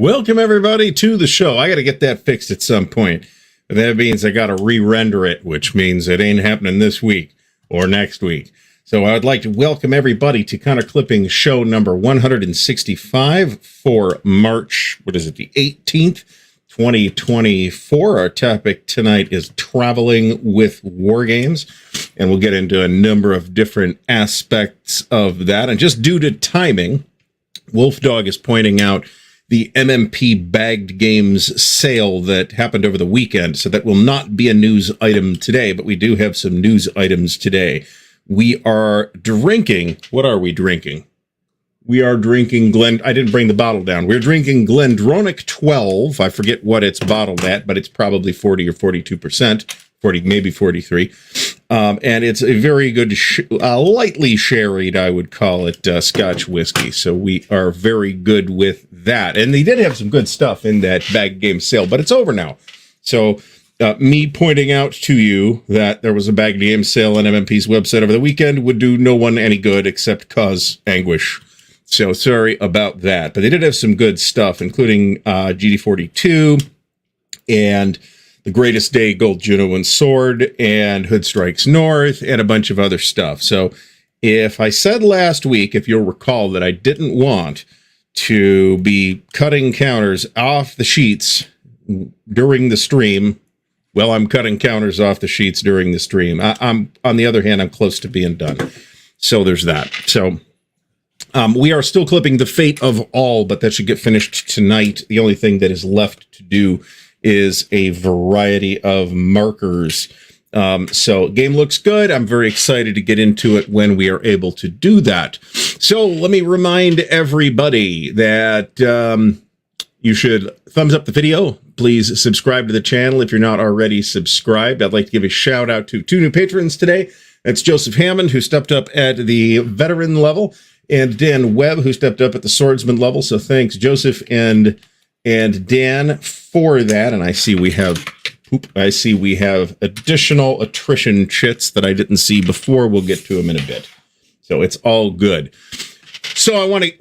Welcome, everybody, to the show. I got to get that fixed at some point. That means I got to re-render it, which means it ain't happening this week or next week. So I would like to welcome everybody to Connor Clipping show number 165 for March, the 18th, 2024. Our topic tonight is traveling with Wargames, and we'll get into a number of different aspects of that. And just due to timing, Wolfdog is pointing out the MMP bagged games sale that happened over the weekend. So that will not be a news item today, but we do have some news items today. We are drinking. What are we drinking? We are drinking I didn't bring the bottle down. We're drinking Glendronach 12. I forget what it's bottled at, but it's probably 40 or 42%, 40, maybe 43. And it's a very good, lightly sherried, I would call it, Scotch whiskey. So we are very good with that. And they did have some good stuff in that bag game sale, but it's over now. So me pointing out to you that there was a bag game sale on MMP's website over the weekend would do no one any good except cause anguish. So sorry about that. But they did have some good stuff, including GD42 and The Greatest Day, Gold Juno and Sword, and Hood Strikes North, and a bunch of other stuff. So if I said last week, if you'll recall, that I didn't want to be cutting counters off the sheets during the stream, well, I'm cutting counters off the sheets during the stream. I'm on the other hand, I'm close to being done. So there's that. So we are still clipping the Fate of All, but that should get finished tonight. The only thing that is left to do is a variety of markers. So game looks good. I'm very excited to get into it when we are able to do that. So let me remind everybody that you should thumbs up the video. Please subscribe to the channel if you're not already subscribed. I'd like to give a shout out to two new patrons today. That's Joseph Hammond, who stepped up at the veteran level, and Dan Webb, who stepped up at the swordsman level. So thanks, Joseph and Dan, for that. And I see we have additional attrition chits that I didn't see before. We'll get to them in a bit. So it's all good. So I want to,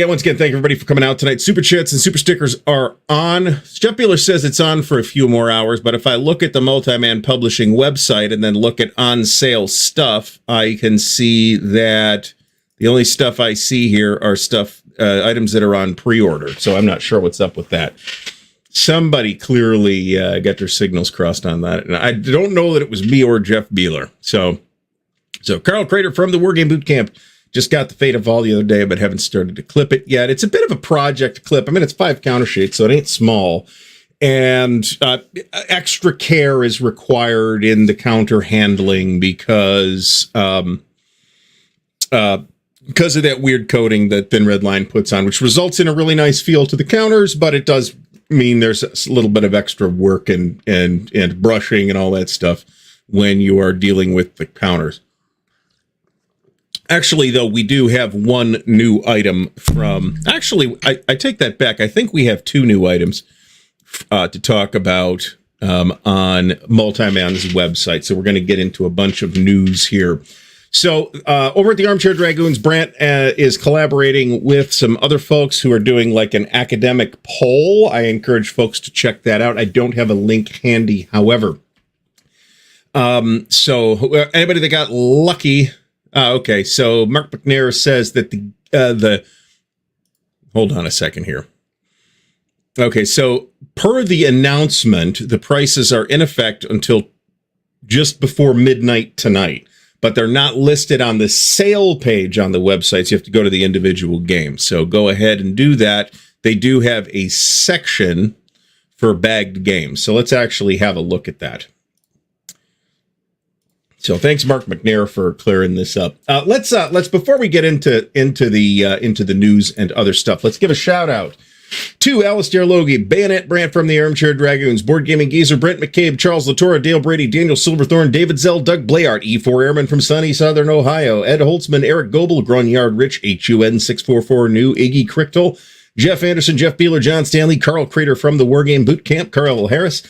once again, thank everybody for coming out tonight. Super chats and super stickers are on. Jeff Beeler says it's on for a few more hours, but if I look at the Multiman Publishing website and then look at on sale stuff, I can see that the only stuff I see here are items that are on pre-order. So I'm not sure what's up with that. Somebody clearly got their signals crossed on that. And I don't know that it was me or Jeff Beeler. So Carl Crater from the Wargame Bootcamp just got the Fate of All the other day, but haven't started to clip it yet. It's a bit of a project clip. I mean, it's 5 counter sheets, so it ain't small. And extra care is required in the counter handling because of that weird coating that Thin Red Line puts on, which results in a really nice feel to the counters, but it does mean there's a little bit of extra work and brushing and all that stuff when you are dealing with the counters. Actually, though, we do have one new item from... Actually, I take that back. I think we have 2 new items to talk about on Multiman's website. So we're going to get into a bunch of news here. So over at the Armchair Dragoons, Brant is collaborating with some other folks who are doing like an academic poll. I encourage folks to check that out. I don't have a link handy, however. So anybody that got lucky... okay, so Mark McNair says that the hold on a second here. Okay, so per the announcement, the prices are in effect until just before midnight tonight, but they're not listed on the sale page on the website, so you have to go to the individual games. So go ahead and do that. They do have a section for bagged games, so let's actually have a look at that. So thanks, Mark McNair, for clearing this up. Let's before we get into the news and other stuff, let's give a shout out to Alistair Logie, Bayonet Brant from the Armchair Dragoons, Board Gaming Geezer, Brent McCabe, Charles Latour, Dale Brady, Daniel Silverthorne, David Zell, Doug Blayart, E4 Airman from sunny Southern Ohio, Ed Holtzman, Eric Goebel, Grunyard Rich, HUN644 New, Iggy Crichtel, Jeff Anderson, Jeff Beeler, John Stanley, Carl Crater from the Wargame Bootcamp, Carl Harris,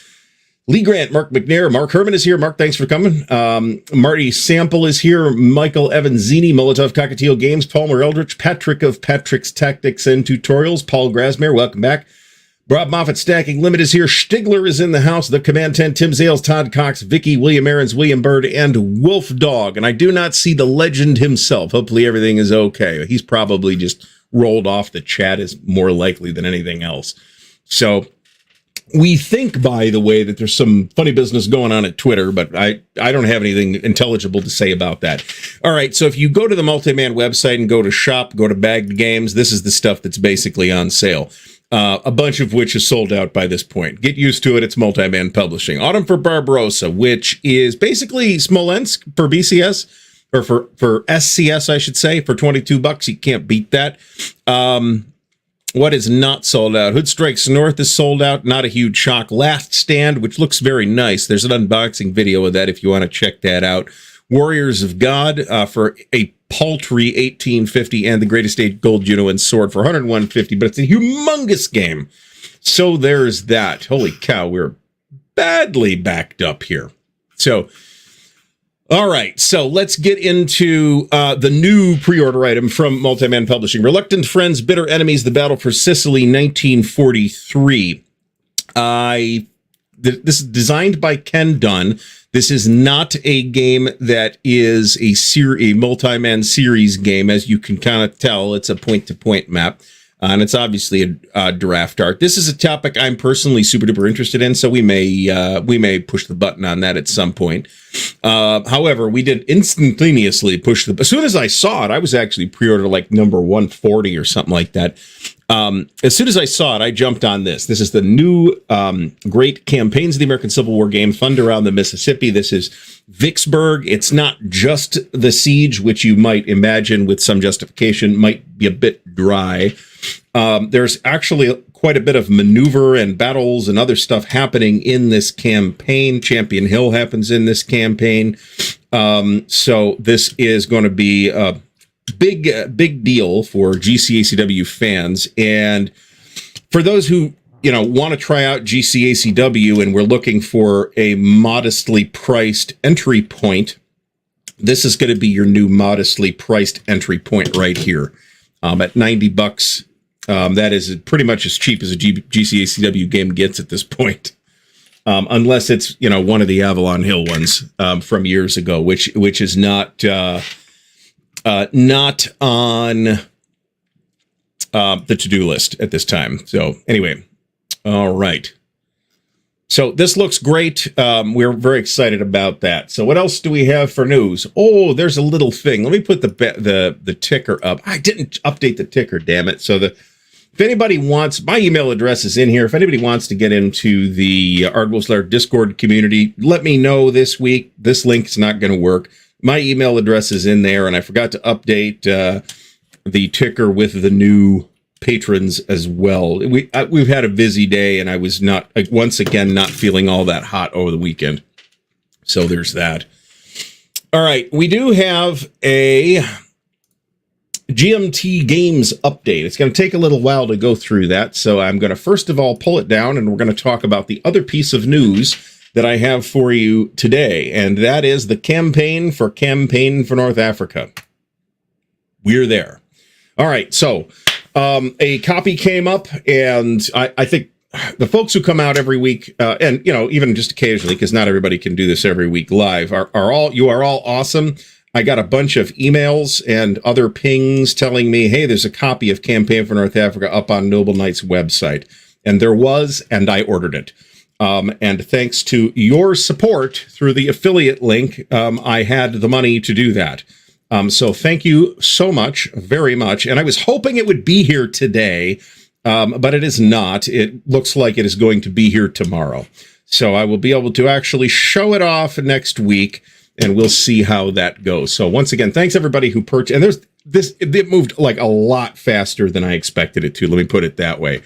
Lee Grant, Mark McNair, Mark Herman is here. Mark, thanks for coming. Marty Sample is here. Michael Evanzini, Molotov Cockatiel Games, Palmer Eldritch, Patrick of Patrick's Tactics and Tutorials, Paul Grasmere, welcome back. Rob Moffat Stacking Limit is here. Stigler is in the house. The Command 10, Tim Zales, Todd Cox, Vicky, William Aarons, William Bird, and Wolf Dog. And I do not see the legend himself. Hopefully everything is okay. He's probably just rolled off the chat, is more likely than anything else. So we think, by the way, that there's some funny business going on at Twitter, but I don't have anything intelligible to say about that. All right, so if you go to the Multiman website and go to shop, go to bagged games, this is the stuff that's basically on sale. A bunch of which is sold out by this point. Get used to it. It's Multiman Publishing. Autumn for Barbarossa, which is basically Smolensk for BCS, or for SCS, I should say, for $22. You can't beat that. What is not sold out? Hood Strikes North is sold out. Not a huge shock. Last Stand, which looks very nice. There's an unboxing video of that if you want to check that out. Warriors of God for a paltry $18.50, and the Greatest Age Gold Juno and Sword for $101.50, but it's a humongous game. So there's that. Holy cow, we're badly backed up here. So, all right, so let's get into the new pre-order item from Multiman Publishing. Reluctant Friends, Bitter Enemies, The Battle for Sicily, 1943. This is designed by Ken Dunn. This is not a game that is a multi-man series game. As you can kind of tell, it's a point-to-point map, and it's obviously a draft art. This is a topic I'm personally super-duper interested in, so we may push the button on that at some point. However, we did instantaneously push as soon as I saw it, I was actually pre-order like number 140 or something like that. As soon as I saw it, I jumped on this. This is the new great Campaigns of the American Civil War game, Thunder on the Mississippi. This is Vicksburg. It's not just the siege, which you might imagine with some justification might be a bit dry. There's actually quite a bit of maneuver and battles and other stuff happening in this campaign. Champion Hill happens in this campaign. So this is going to be a big deal for GCACW fans. And for those who, want to try out GCACW and we're looking for a modestly priced entry point, this is going to be your new modestly priced entry point right here. At $90. That is pretty much as cheap as a GCACW game gets at this point. Unless it's, one of the Avalon Hill ones from years ago, which is not on the to-do list at this time. So anyway, all right. So this looks great. We're very excited about that. So what else do we have for news? Oh, there's a little thing. Let me put the ticker up. I didn't update the ticker, damn it. So if anybody wants, my email address is in here. If anybody wants to get into the Ardwulf's Lair Discord community, let me know this week. This link's not going to work. My email address is in there, and I forgot to update the ticker with the new patrons as well. We've had a busy day, and I was once again not feeling all that hot over the weekend. So there's that. All right, we do have a GMT Games update. It's going to take a little while to go through that, so I'm going to first of all pull it down, and we're going to talk about the other piece of news that I have for you today, and that is the Campaign for North Africa. We're there. All right, so a copy came up, and I think the folks who come out every week, and even just occasionally, because not everybody can do this every week live, are all awesome. I got a bunch of emails and other pings telling me, hey, there's a copy of Campaign for North Africa up on Noble Knight's website, and there was, and I ordered it. And thanks to your support through the affiliate link, I had the money to do that. So thank you so much, very much. And I was hoping it would be here today, but it is not. It looks like it is going to be here tomorrow. So I will be able to actually show it off next week, and we'll see how that goes. So once again, thanks everybody who purchased. And it moved like a lot faster than I expected it to. Let me put it that way.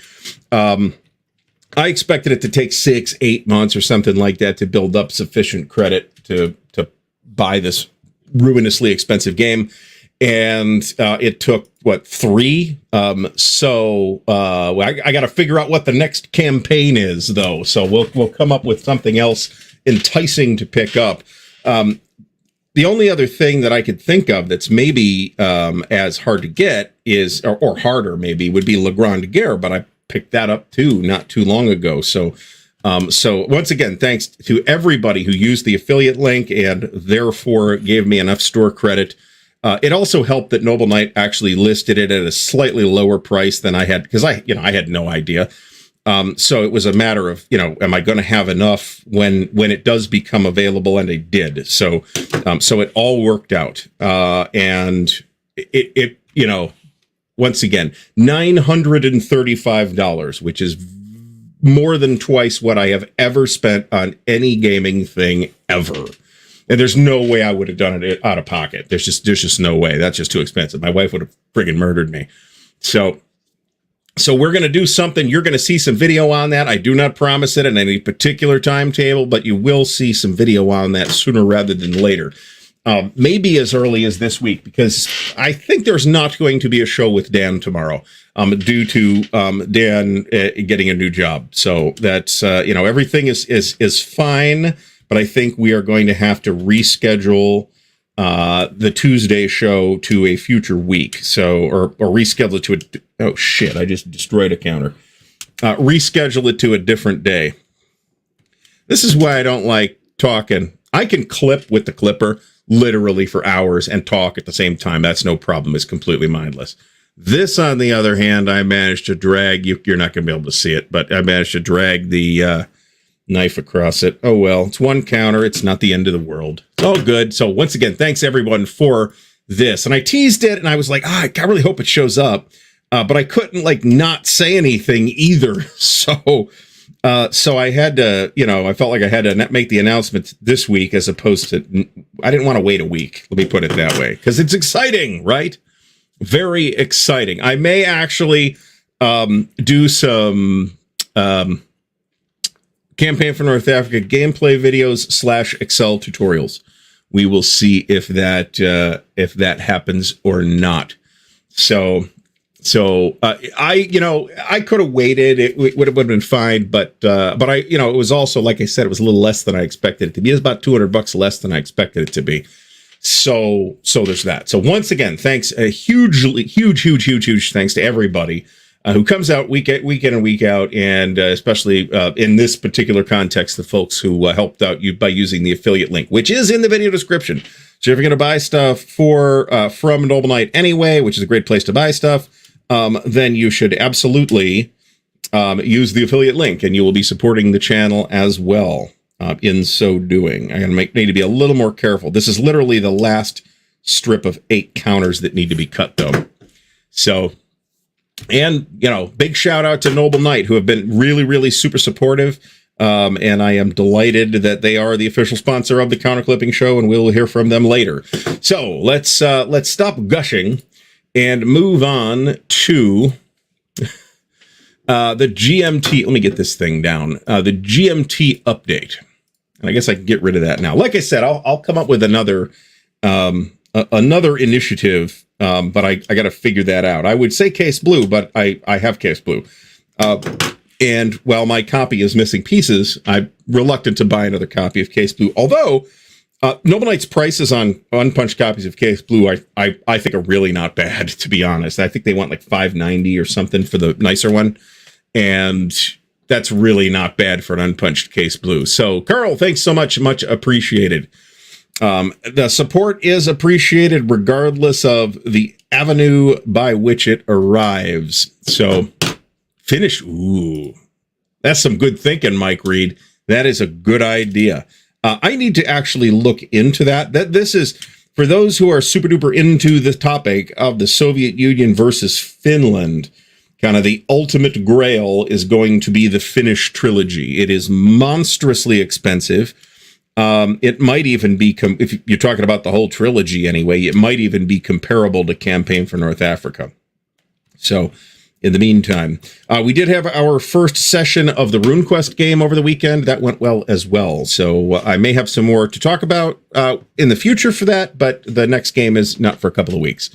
I expected it to take 6-8 months or something like that to build up sufficient credit to buy this ruinously expensive game. And it took, 3? So I got to figure out what the next campaign is, though. So we'll come up with something else enticing to pick up. The only other thing that I could think of that's maybe as hard to get is, or harder maybe, would be Le Grand Guerre, but I picked that up too not too long ago. So once again, thanks to everybody who used the affiliate link and therefore gave me enough store credit. It also helped that Noble Knight actually listed it at a slightly lower price than I had, because I had no idea. So it was a matter of, am I going to have enough when it does become available? And it did. So it all worked out. And it once again, $935, which is more than twice what I have ever spent on any gaming thing ever. And there's no way I would have done it out of pocket. There's just no way. That's just too expensive. My wife would have friggin' murdered me. So we're going to do something. You're going to see some video on that. I do not promise it in any particular timetable, but you will see some video on that sooner rather than later. Maybe as early as this week, because I think there's not going to be a show with Dan tomorrow, due to Dan getting a new job. So that's everything is fine, but I think we are going to have to reschedule the Tuesday show to a future week. So or reschedule it to oh shit! I just destroyed a counter. Reschedule it to a different day. This is why I don't like talking. I can clip with the clipper literally for hours and talk at the same time. That's no problem. It's completely mindless. This, on the other hand, I managed to drag, you're not going to be able to see it, but I managed to drag the knife across it. Oh, well, it's one counter. It's not the end of the world. It's all good. So once again, thanks everyone for this. And I teased it and I was like, I really hope it shows up. But I couldn't not say anything either. So I had to, I felt like I had to make the announcement this week as opposed to, I didn't want to wait a week. Let me put it that way, because it's exciting, right? Very exciting. I may actually do some Campaign for North Africa gameplay videos / Excel tutorials. We will see if that happens or not. So I could have waited. It would have been fine, but I, it was also, like I said, it was a little less than I expected it to be. It was about $200 less than I expected it to be. So there's that. So once again, thanks, a huge thanks to everybody who comes out week in and week out, and especially in this particular context, the folks who helped out you by using the affiliate link, which is in the video description. So if you're going to buy stuff from Noble Knight anyway, which is a great place to buy stuff, then you should absolutely use the affiliate link, and you will be supporting the channel as well. In so doing, I'm going to need to be a little more careful. This is literally the last strip of 8 counters that need to be cut, though. So, and big shout out to Noble Knight, who have been really super supportive. And I am delighted that they are the official sponsor of the Counter Clipping Show, and we'll hear from them later. So let's stop gushing and move on to the GMT. Let me get this thing down. The GMT update. And I guess I can get rid of that now. Like I said, I'll come up with another initiative, but I got to figure that out. I would say Case Blue, but I have Case Blue. And while my copy is missing pieces, I'm reluctant to buy another copy of Case Blue. Although Noble Knight's prices on unpunched copies of Case Blue, I think are really not bad, to be honest. I think they want like $5.90 or something for the nicer one. And that's really not bad for an unpunched Case Blue. So, Carl, thanks so much. Much appreciated. The support is appreciated regardless of the avenue by which it arrives. So, finish. Ooh, that's some good thinking, Mike Reed. That is a good idea. I need to actually look into that. This is, for those who are super duper into the topic of the Soviet Union versus Finland, kind of the ultimate grail is going to be the Finnish trilogy. It is monstrously expensive. It might even be, if you're talking about the whole trilogy anyway, it might even be comparable to Campaign for North Africa. So, in the meantime, we did have our first session of the Runequest game over the weekend. That went well as well. So I may have some more to talk about in the future for that, but the next game is not for a couple of weeks.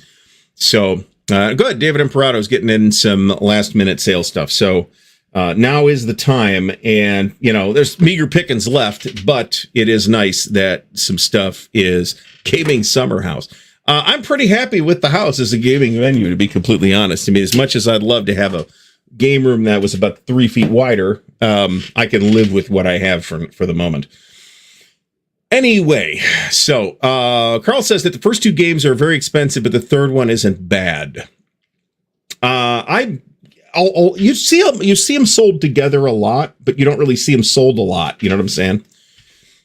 So good. David Imperato's getting in some last minute sales stuff. So now is the time, and there's meager pickings left, but it is nice that some stuff is Gaming Summer House. I'm pretty happy with the house as a gaming venue, to be completely honest. I mean, as much as I'd love to have game room that was about 3 feet wider, I can live with what I have for the moment. Anyway, so Carl says that the first 2 games are very expensive, but the third one isn't bad. You see them sold together a lot, but you don't really see them sold a lot. You know what I'm saying?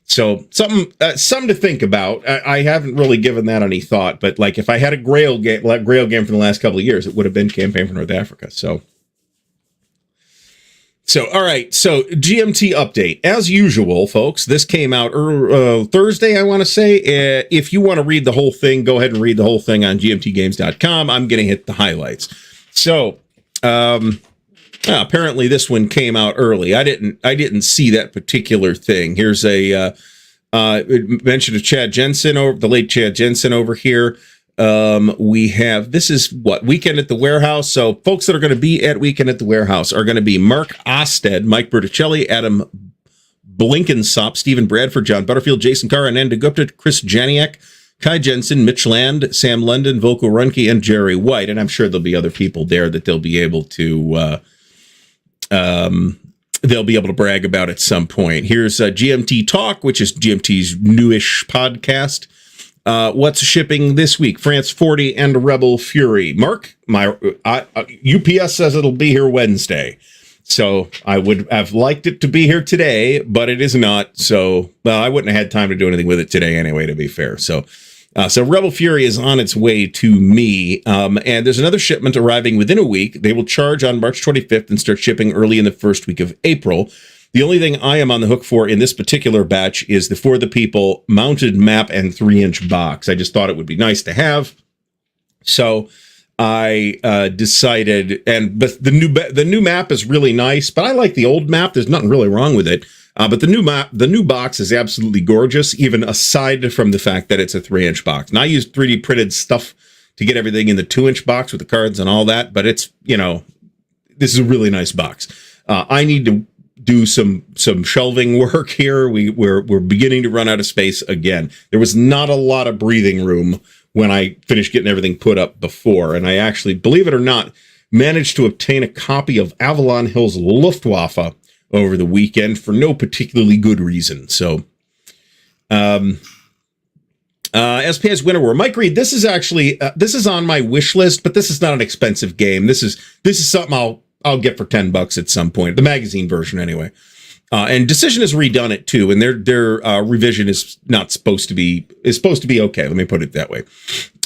So something to think about. I haven't really given that any thought, but like if I had a Grail game from the last couple of years, it would have been Campaign for North Africa. So all right. So GMT update as usual, folks. This came out Thursday, I want to say. If you want to read the whole thing, go ahead and read the whole thing on gmtgames.com. I'm going to hit the highlights. So apparently this one came out early. I didn't see that particular thing. Here's a mention of Chad Jensen the late Chad Jensen over here. We have, this is what, Weekend at the Warehouse. So folks that are going to be at Weekend at the Warehouse are going to be Mark Osted, Mike Berticelli, Adam Blinkensop, Stephen Bradford, John Butterfield, Jason Carr, Ananda Gupta, Chris Janiak, Kai Jensen, Mitch Land, Sam London, Volko Runke, and Jerry White. And I'm sure there'll be other people there that they'll be able to brag about at some point. Here's GMT Talk, which is GMT's newish podcast. What's shipping this week? France 40 and Rebel Fury. Mark, my UPS says it'll be here Wednesday. So I would have liked it to be here today, but it is not. So, well, I wouldn't have had time to do anything with it today anyway, to be fair. So Rebel Fury is on its way to me. And there's another shipment arriving within a week. They will charge on March 25th and start shipping early in the first week of April. The only thing I am on the hook for in this particular batch is the For the People mounted map and 3-inch box. I just thought it would be nice to have. So I decided, but the new map is really nice, but I like the old map. There's nothing really wrong with it. But the new box is absolutely gorgeous, even aside from the fact that it's a 3-inch box. And I used 3D printed stuff to get everything in the 2-inch box with the cards and all that. But it's, this is a really nice box. I need to do some shelving work here. We're beginning to run out of space again. There was not a lot of breathing room when I finished getting everything put up before. And I actually, believe it or not, managed to obtain a copy of Avalon Hill's Luftwaffe over the weekend for no particularly good reason. So, SPS Winter War. Mike Reed, this is actually, this is on my wish list, but this is not an expensive game. This is something I'll get for $10 at some point. The magazine version anyway. And Decision has redone it too, and their revision is supposed to be okay. Let me put it that way.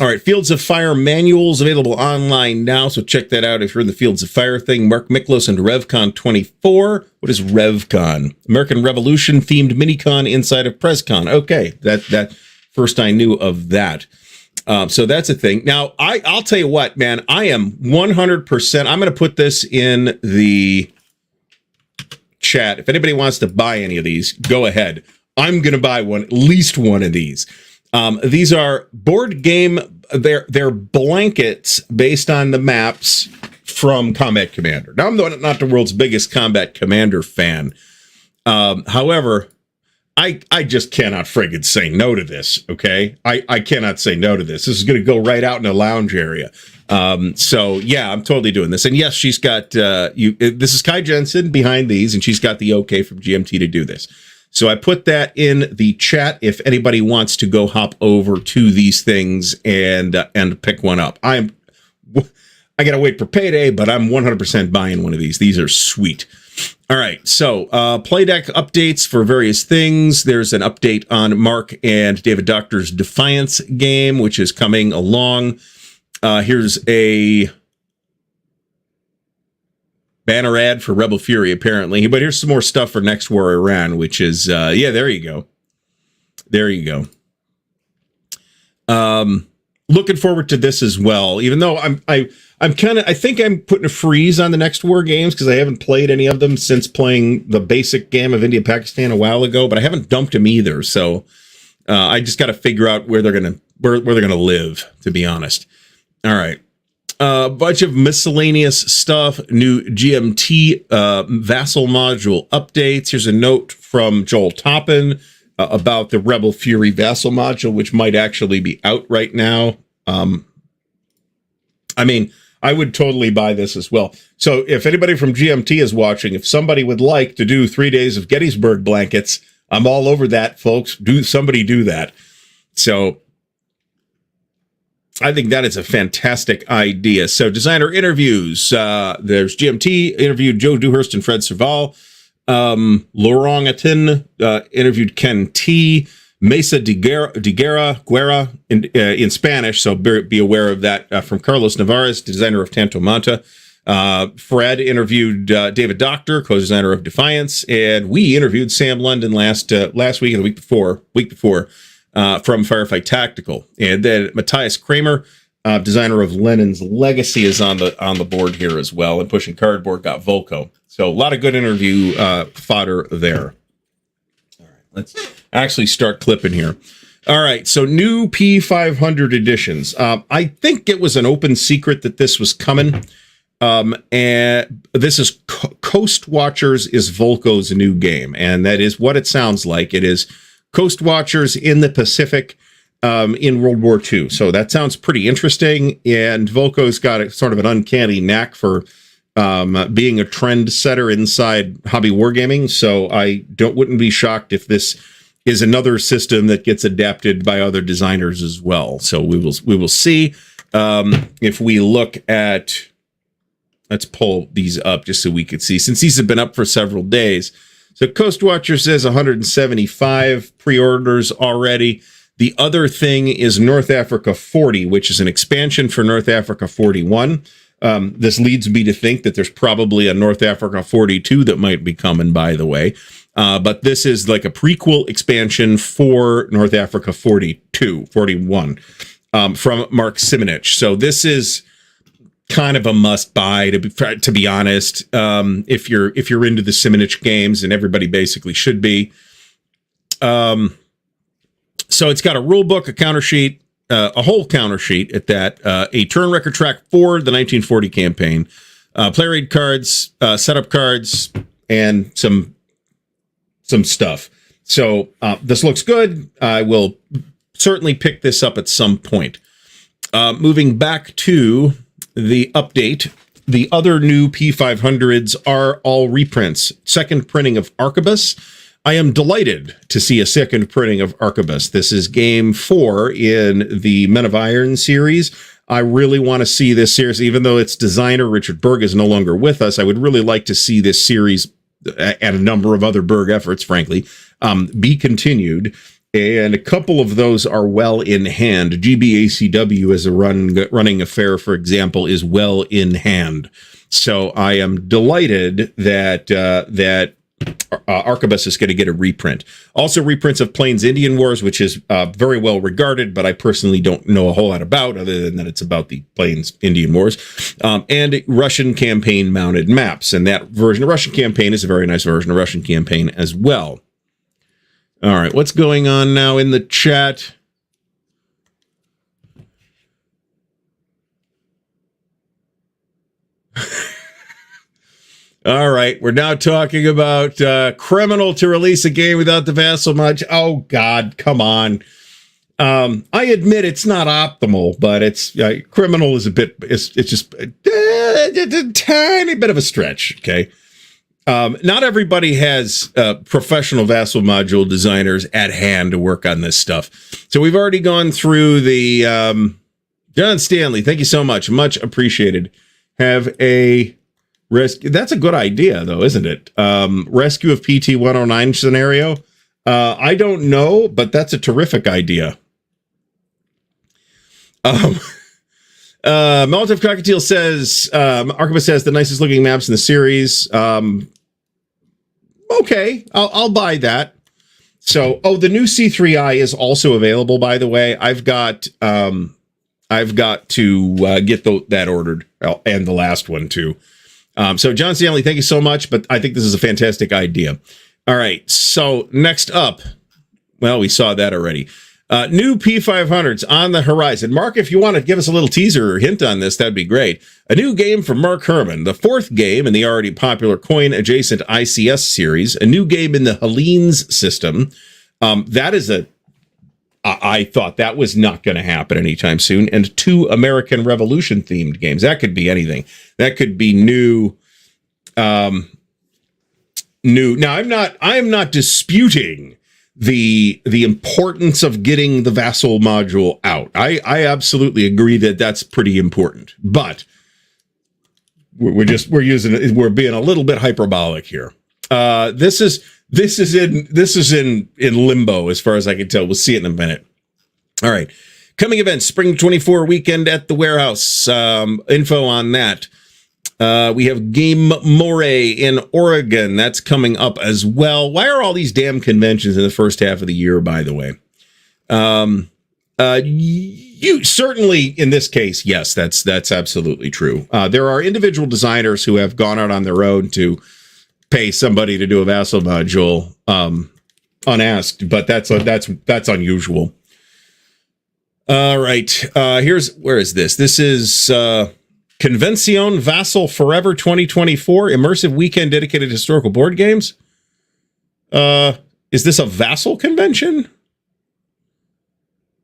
All right, Fields of Fire manuals available online now, so check that out if you're in the Fields of Fire thing. Mark Miklos and RevCon 24. What is RevCon? American Revolution themed minicon inside of PresCon. Okay, that first I knew of that. So that's a thing. Now, I'll tell you what, man, I am 100%. I'm going to put this in the chat. If anybody wants to buy any of these, go ahead. I'm going to buy at least one of these. These are board game. They're blankets based on the maps from Combat Commander. Now, I'm not the world's biggest Combat Commander fan. However, I just cannot friggin' say no to this, okay? I cannot say no to this. This is going to go right out in the lounge area. So, yeah, I'm totally doing this. And, yes, she's got, this is Kai Jensen behind these, and she's got the okay from GMT to do this. So I put that in the chat if anybody wants to go hop over to these things and pick one up. I got to wait for payday, but I'm 100% buying one of these. These are sweet. All right, so play deck updates for various things. There's an update on Mark and David Doctor's Defiance game, which is coming along. Here's a banner ad for Rebel Fury, apparently. But here's some more stuff for Next War Iran, which is, yeah, there you go. There you go. Looking forward to this as well, even though I think I'm putting a freeze on the Next War games because I haven't played any of them since playing the basic game of India-Pakistan a while ago, but I haven't dumped them either. So I just got to figure out where they're gonna live, to be honest. All right. A bunch of miscellaneous stuff, new GMT vassal module updates. Here's a note from Joel Toppin about the Rebel Fury vassal module, which might actually be out right now. I mean, I would totally buy this as well. So if anybody from GMT is watching, if somebody would like to do 3 days of Gettysburg blankets, I'm all over that, folks. Somebody do that. So I think that is a fantastic idea. So designer interviews. There's GMT interviewed Joe Dewhurst and Fred Serval. Laurent interviewed Ken T. Mesa de Guerra in Spanish, so be aware of that, from Carlos Navarez, designer of Tanto Manta. Fred interviewed David Doctor, co-designer of Defiance, and we interviewed Sam London last week and the week before from Firefight Tactical. And then Matthias Kramer, designer of Lenin's Legacy, is on the board here as well, and Pushing Cardboard got Volko. So a lot of good interview fodder there. All right, let's actually start clipping here. All right, so new P500 editions. I think it was an open secret that this was coming. And this is Coast Watchers is Volko's new game, and that is what it sounds like. It is Coast Watchers in the Pacific in World War II. So that sounds pretty interesting, and Volko's got a sort of an uncanny knack for being a trend setter inside hobby wargaming. So I wouldn't be shocked if this is another system that gets adapted by other designers as well. So we will see. If we look at, let's pull these up just so we could see, since these have been up for several days. So Coast Watcher says 175 pre-orders already. The other thing is North Africa 40, which is an expansion for North Africa 41. This leads me to think that there's probably a North Africa 42 that might be coming, by the way. But this is like a prequel expansion for North Africa 41 from Mark Simonich. So this is kind of a must buy, to be honest. If you're into the Simonich games, and everybody basically should be. So it's got a rule book, a counter sheet, a whole counter sheet at that, a turn record track for the 1940 campaign, play raid cards, setup cards, and some stuff. So this looks good. I will certainly pick this up at some point. Moving back to the update, the other new P500s are all reprints. Second printing of Arquebus. I am delighted to see a second printing of Arquebus. This is game 4 in the Men of Iron series. I really want to see this series, even though its designer, Richard Berg, is no longer with us. I would really like to see this series and a number of other Berg efforts, frankly, be continued. And a couple of those are well in hand. GBACW as a running affair, for example, is well in hand. So I am delighted that Arquebus is going to get a reprint. Also reprints of Plains Indian Wars, which is very well regarded, but I personally don't know a whole lot about, other than that it's about the Plains Indian Wars, and Russian campaign mounted maps. And that version of Russian campaign is a very nice version of Russian campaign as well. All right, what's going on now in the chat? All right, we're now talking about criminal to release a game without the vassal mod. Oh, God, come on. I admit it's not optimal, but it's criminal is it's just a tiny bit of a stretch, okay? Not everybody has professional vassal module designers at hand to work on this stuff. So we've already gone through the John Stanley. Thank you so much. Much appreciated. Have a rescue. That's a good idea, though, isn't it? Rescue of PT 109 scenario. I don't know, but that's a terrific idea. Molotov Cockatiel says, Arquebus has the nicest looking maps in the series. Okay, I'll buy that. So, the new C3I is also available, by the way. I've got to get that ordered, and the last one too. So John Stanley, thank you so much, but I think this is a fantastic idea. All right, so next up, well, we saw that already. New P500s on the horizon. Mark, if you want to give us a little teaser or hint on this, that'd be great. A new game from Mark Herman, the 4th game in the already popular coin-adjacent ICS series, a new game in the Hellenes system. That is I thought that was not going to happen anytime soon. And 2 American Revolution themed games. That could be anything. That could be new. Now, I am not disputing the importance of getting the vassal module out. I absolutely agree that that's pretty important. But we're being a little bit hyperbolic here. This is in limbo as far as I can tell. We'll see it in a minute. All right. Coming events, Spring 24 weekend at the warehouse. Info on that. We have Game More in Oregon. That's coming up as well. Why are all these damn conventions in the first half of the year, by the way? You certainly, in this case, yes, that's absolutely true. There are individual designers who have gone out on their own to pay somebody to do a vassal module unasked, but that's unusual. All right, where is this? This is Convención Vassal Forever 2024, immersive weekend dedicated to historical board games. Is this a vassal convention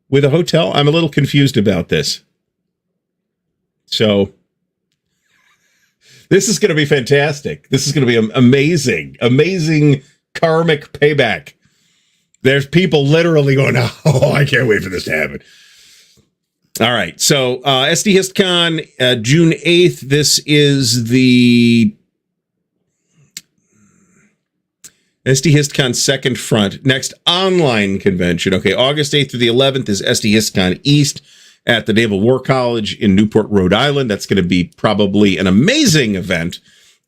with a hotel? I'm a little confused about this. So this is going to be fantastic. This is going to be amazing karmic payback. There's people literally going, oh, I can't wait for this to happen. All right. So SD HistCon, June 8th. This is the SD HistCon second front. Next online convention. Okay. August 8th through the 11th is SD HistCon East at the Naval War College in Newport, Rhode Island. That's going to be probably an amazing event.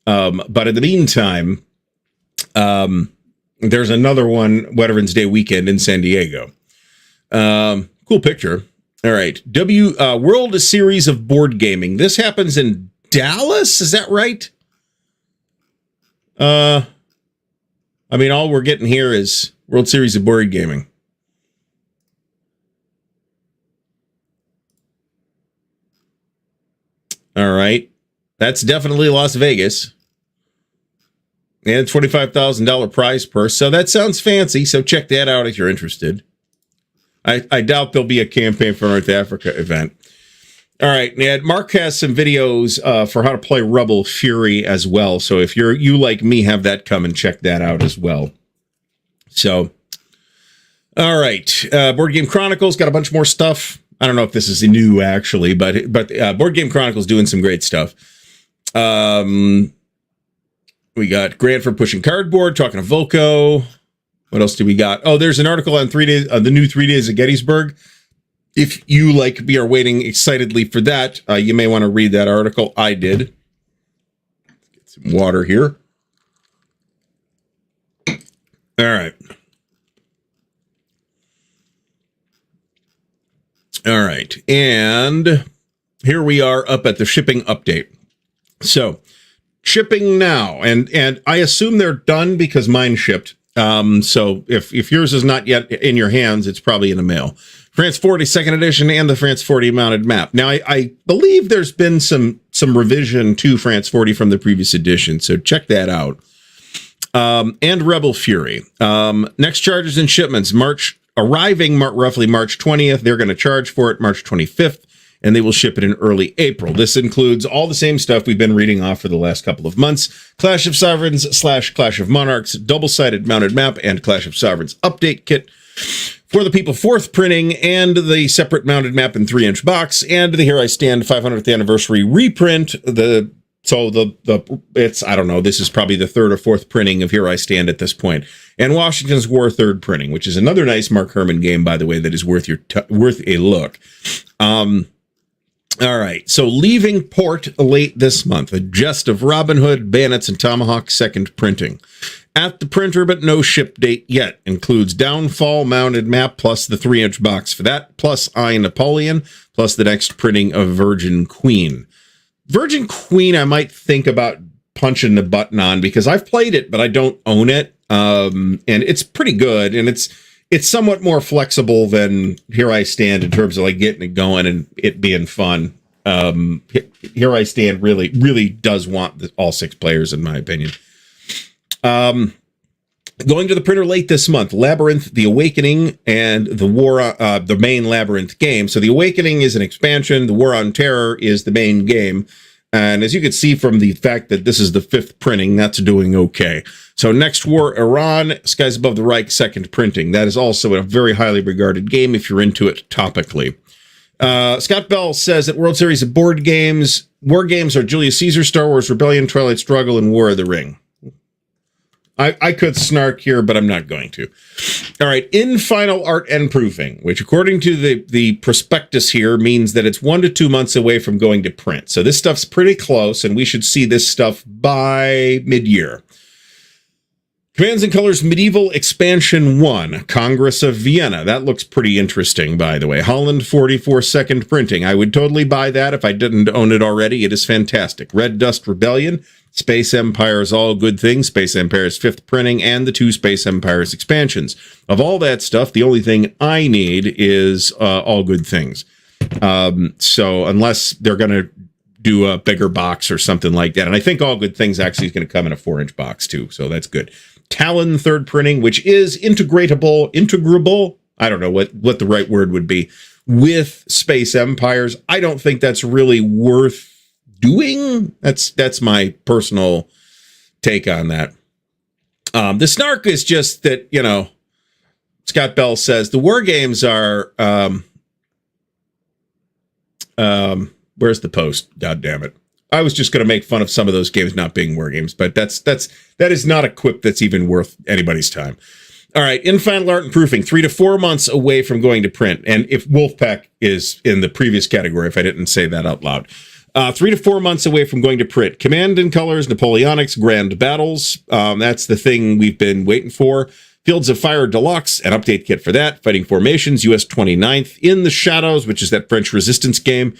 But in the meantime, there's another one, Veterans Day weekend in San Diego. Cool picture. All right. World Series of Board Gaming. This happens in Dallas. Is that right? I mean, all we're getting here is World Series of Board Gaming. All right. That's definitely Las Vegas. And $25,000 prize purse. So that sounds fancy. So check that out if you're interested. I doubt there'll be a campaign for North Africa event. All right. Ned, Mark has some videos for how to play Rebel Fury as well. So if you like me, have that come and check that out as well. So, all right. Board Game Chronicles got a bunch more stuff. I don't know if this is new actually, but Board Game Chronicles doing some great stuff. We got Grant for Pushing Cardboard, talking to Volko. What else do we got? Oh, there's an article on the new 3 Days of Gettysburg. If you, like me, are waiting excitedly for that, you may want to read that article. I did. Get some water here. All right. All right. And here we are up at the shipping update. So, shipping now. And I assume they're done because mine shipped. So if yours is not yet in your hands, it's probably in the mail. France 40 second edition and the France 40 mounted map. Now, I believe there's been some revision to France 40 from the previous edition, so check that out. And Rebel Fury. Next charges and shipments, arriving roughly March 20th. They're going to charge for it March 25th, and they will ship it in early April. This includes all the same stuff we've been reading off for the last couple of months. Clash of Sovereigns / Clash of Monarchs, double-sided mounted map, and Clash of Sovereigns update kit. For the People 4th printing, and the separate mounted map in 3-inch box, and the Here I Stand 500th anniversary reprint. It's, I don't know, this is probably the 3rd or 4th printing of Here I Stand at this point. And Washington's War 3rd printing, which is another nice Mark Herman game, by the way, that is worth a look. All right, so leaving port late this month, a Jest of Robin Hood, Bayonets, and Tomahawk 2nd printing. At the printer, but no ship date yet. Includes Downfall mounted map, plus the 3-inch box for that, plus I, Napoleon, plus the next printing of Virgin Queen. Virgin Queen, I might think about punching the button on, because I've played it, but I don't own it. And it's pretty good, and it's somewhat more flexible than Here I Stand in terms of like getting it going and it being fun. Here I Stand really does want all 6 players, in my opinion. Going to the printer late this month, Labyrinth, The Awakening, and the main Labyrinth game. So The Awakening is an expansion. The War on Terror is the main game. And as you can see from the fact that this is the 5th printing, that's doing okay. So Next War, Iran, Skies Above the Reich, 2nd printing. That is also a very highly regarded game if you're into it topically. Scott Bell says that World Series of Board Games, War Games are Julius Caesar, Star Wars Rebellion, Twilight Struggle, and War of the Ring. I could snark here, but I'm not going to. All right, in final art and proofing, which according to the prospectus here means that it's 1 to 2 months away from going to print. So this stuff's pretty close, and we should see this stuff by mid-year. Commands and Colors Medieval Expansion 1, Congress of Vienna. That looks pretty interesting, by the way. Holland 44 2nd printing. I would totally buy that if I didn't own it already. It is fantastic. Red Dust Rebellion, Space Empires, All Good Things, Space Empires 5th printing, and the 2 Space Empires expansions. Of all that stuff, the only thing I need is All Good Things. So unless they're going to do a bigger box or something like that. And I think All Good Things actually is going to come in a 4-inch box too. So that's good. Talon 3rd printing, which is integrable. I don't know what the right word would be with Space Empires. I don't think that's really worth doing. That's my personal take on that. The snark is just that, Scott Bell says the war games are, where's the post? God damn it. I was just going to make fun of some of those games not being war games, but that is not a quip that's even worth anybody's time. All right, in final art and proofing, 3 to 4 months away from going to print. And if Wolfpack is in the previous category, if I didn't say that out loud, 3 to 4 months away from going to print. Command and Colors, Napoleonics, Grand Battles. That's the thing we've been waiting for. Fields of Fire Deluxe, an update kit for that. Fighting Formations, US 29th. In the Shadows, which is that French resistance game.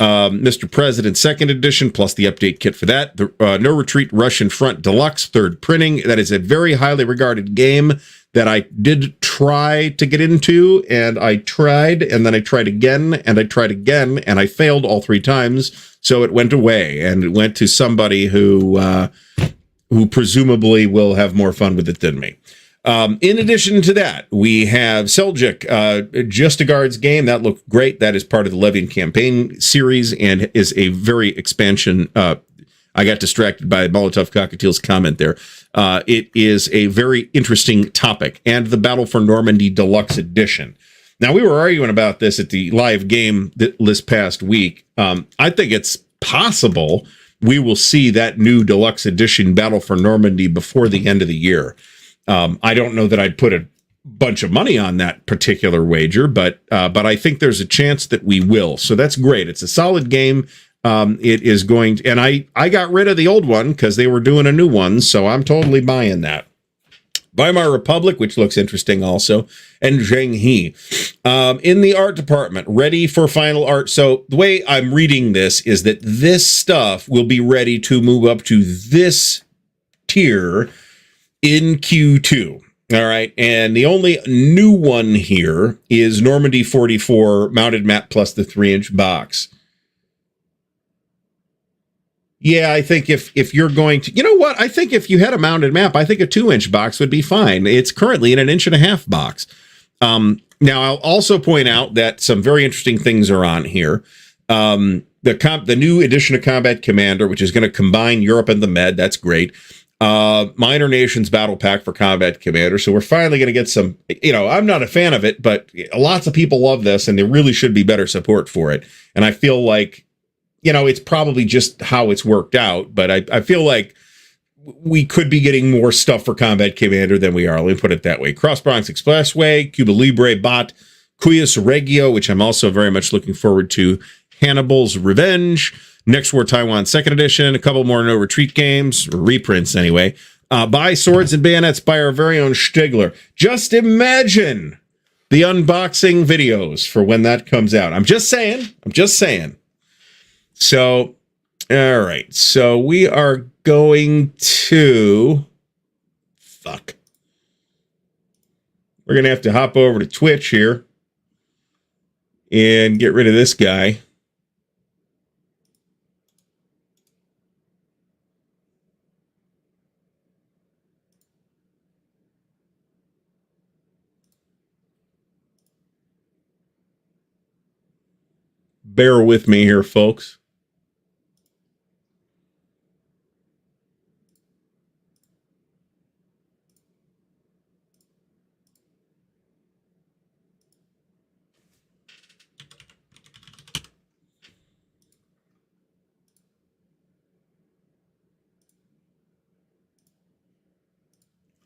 Mr. President 2nd edition, plus the update kit for that. The No Retreat Russian Front Deluxe, 3rd printing. That is a very highly regarded game that I did try to get into, and I tried, and then I tried again, and I tried again, and I failed all 3 times, so it went away, and it went to somebody who presumably will have more fun with it than me. In addition to that, we have Seljuk, Just a Guards game. That looked great. That is part of the Levian campaign series and is a very expansion. I got distracted by Molotov Cockatiel's comment there. It is a very interesting topic. And the Battle for Normandy Deluxe Edition. Now, we were arguing about this at the live game this past week. I think it's possible we will see that new Deluxe Edition Battle for Normandy before the end of the year. I don't know that I'd put a bunch of money on that particular wager, but I think there's a chance that we will. So that's great. It's a solid game. It is going to, and I got rid of the old one because they were doing a new one, so I'm totally buying that. Weimar Republic, which looks interesting also, and Zheng He. In the art department, ready for final art. So the way I'm reading this is that this stuff will be ready to move up to this tier in Q2. All right. And the only new one here is Normandy 44 mounted map plus the 3-inch box. Yeah, I think if you're going to, you know what? I think if you had a mounted map, I think a 2-inch box would be fine. It's currently in an 1.5-inch box. Now, I'll also point out that some very interesting things are on here. The new edition of Combat Commander, which is going to combine Europe and the Med. That's great. Minor Nations Battle Pack for Combat Commander. So we're finally going to get some, I'm not a fan of it, but lots of people love this and there really should be better support for it. And I feel like, it's probably just how it's worked out, but I feel like we could be getting more stuff for Combat Commander than we are. Let me put it that way. Cross Bronx Expressway, Cuba Libre Bot, Cuyas Regio, which I'm also very much looking forward to, Hannibal's Revenge, Next War Taiwan 2nd edition, a couple more No Retreat games, or reprints anyway. Buy Swords and Bayonets by our very own Stigler. Just imagine the unboxing videos for when that comes out. I'm just saying. So, all right. So we are going to... We're going to have to hop over to Twitch here and get rid of this guy. bear with me here, folks.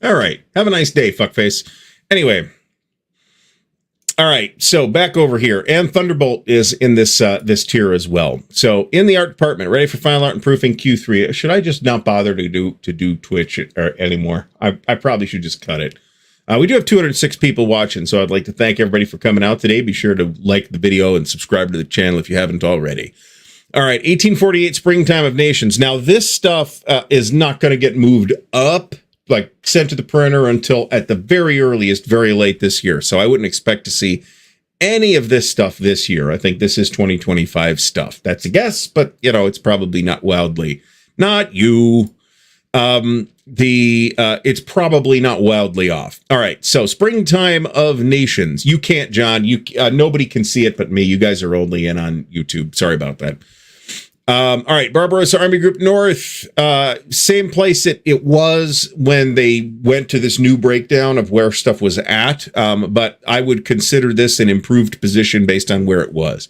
All right. Have a nice day, fuckface. Anyway. All right. So back over here. And Thunderbolt is in this this tier as well. So in the art department, ready for final art and proofing Q3. Should I just not bother to do Twitch anymore? I probably should just cut it. We do have 206 people watching, so I'd like to thank everybody for coming out today. Be sure to like the video and subscribe to the channel if you haven't already. All right. 1848 Springtime of Nations. Now, this stuff is not going to get moved up, like sent to the printer until at the very earliest, very late this year. So I wouldn't expect to see any of this stuff this year. I think this is 2025 stuff. That's a guess, but you know, it's probably not wildly, not you. It's probably not wildly off. All right. So Springtime of Nations. You can't, John, nobody can see it but me. You guys are only in on YouTube. Sorry about that. All right, Barbarossa Army Group North, same place it was when they went to this new breakdown of where stuff was at, but I would consider this an improved position based on where it was.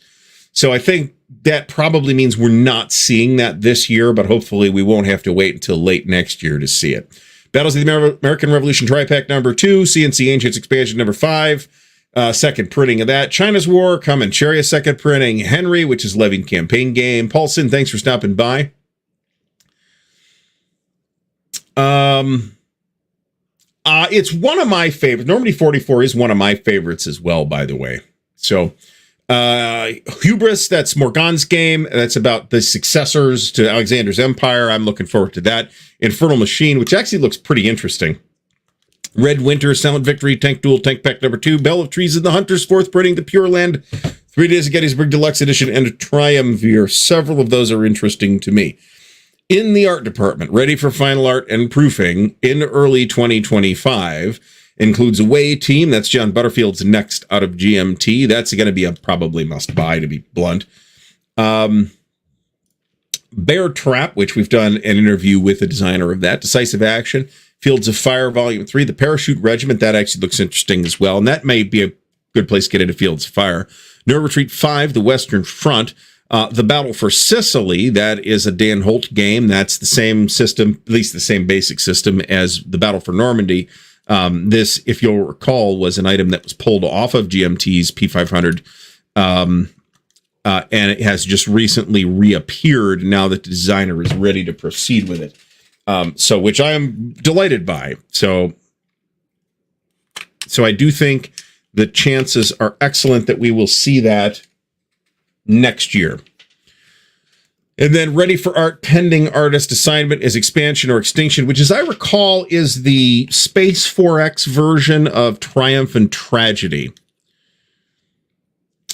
So I think that probably means we're not seeing that this year, but hopefully we won't have to wait until late next year to see it. Battles of the American Revolution Tri-Pack number 2, CNC Ancients Expansion number 5, second printing of that. China's War, Comancheria, second printing. Henry, which is Levin campaign game. Paulson, thanks for stopping by. It's one of my favorites. Normandy 44 is one of my favorites as well, by the way. So, Hubris, that's Morgan's game. That's about the successors to Alexander's Empire. I'm looking forward to that. Infernal Machine, which actually looks pretty interesting. Red Winter, Silent Victory, Tank Duel, Tank Pack number 2, Bell of Treason, The Hunters, fourth printing, The Pure Land, 3 Days of Gettysburg Deluxe Edition, and a Triumvir. Several of those are interesting to me. In the art department, ready for final art and proofing in early 2025, includes Away Team. That's John Butterfield's next out of GMT. That's going to be a probably must-buy, to be blunt. Bear Trap, which we've done an interview with the designer of that. Decisive Action. Fields of Fire, Volume 3, the Parachute Regiment. That actually looks interesting as well, and that may be a good place to get into Fields of Fire. No Retreat 5, the Western Front. The Battle for Sicily, that is a Dan Holt game. That's the same system, at least the same basic system as the Battle for Normandy. This, if you'll recall, was an item that was pulled off of GMT's P500, and it has just recently reappeared now that the designer is ready to proceed with it. So which I am delighted by. So I do think the chances are excellent that we will see that next year. And then ready for art pending artist assignment is Expansion or Extinction, which, as I recall, is the Space 4X version of Triumph and Tragedy.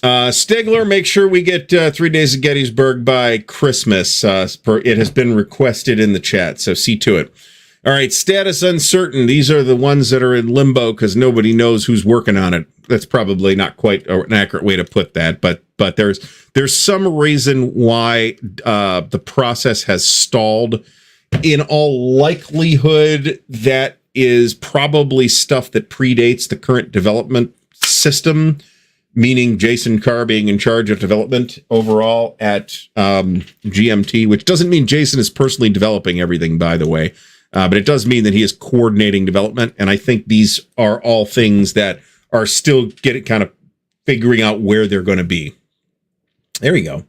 Stigler, make sure we get 3 Days of Gettysburg by Christmas. It has been requested in the chat, so see to it. All right, status uncertain. These are the ones that are in limbo because nobody knows who's working on it. That's probably not quite an accurate way to put that, but there's some reason why the process has stalled. In all likelihood, that is probably stuff that predates the current development system, meaning Jason Carr being in charge of development overall at GMT, which doesn't mean Jason is personally developing everything, by the way, but it does mean that he is coordinating development, and I think these are all things that are still kind of figuring out where they're going to be. There we go.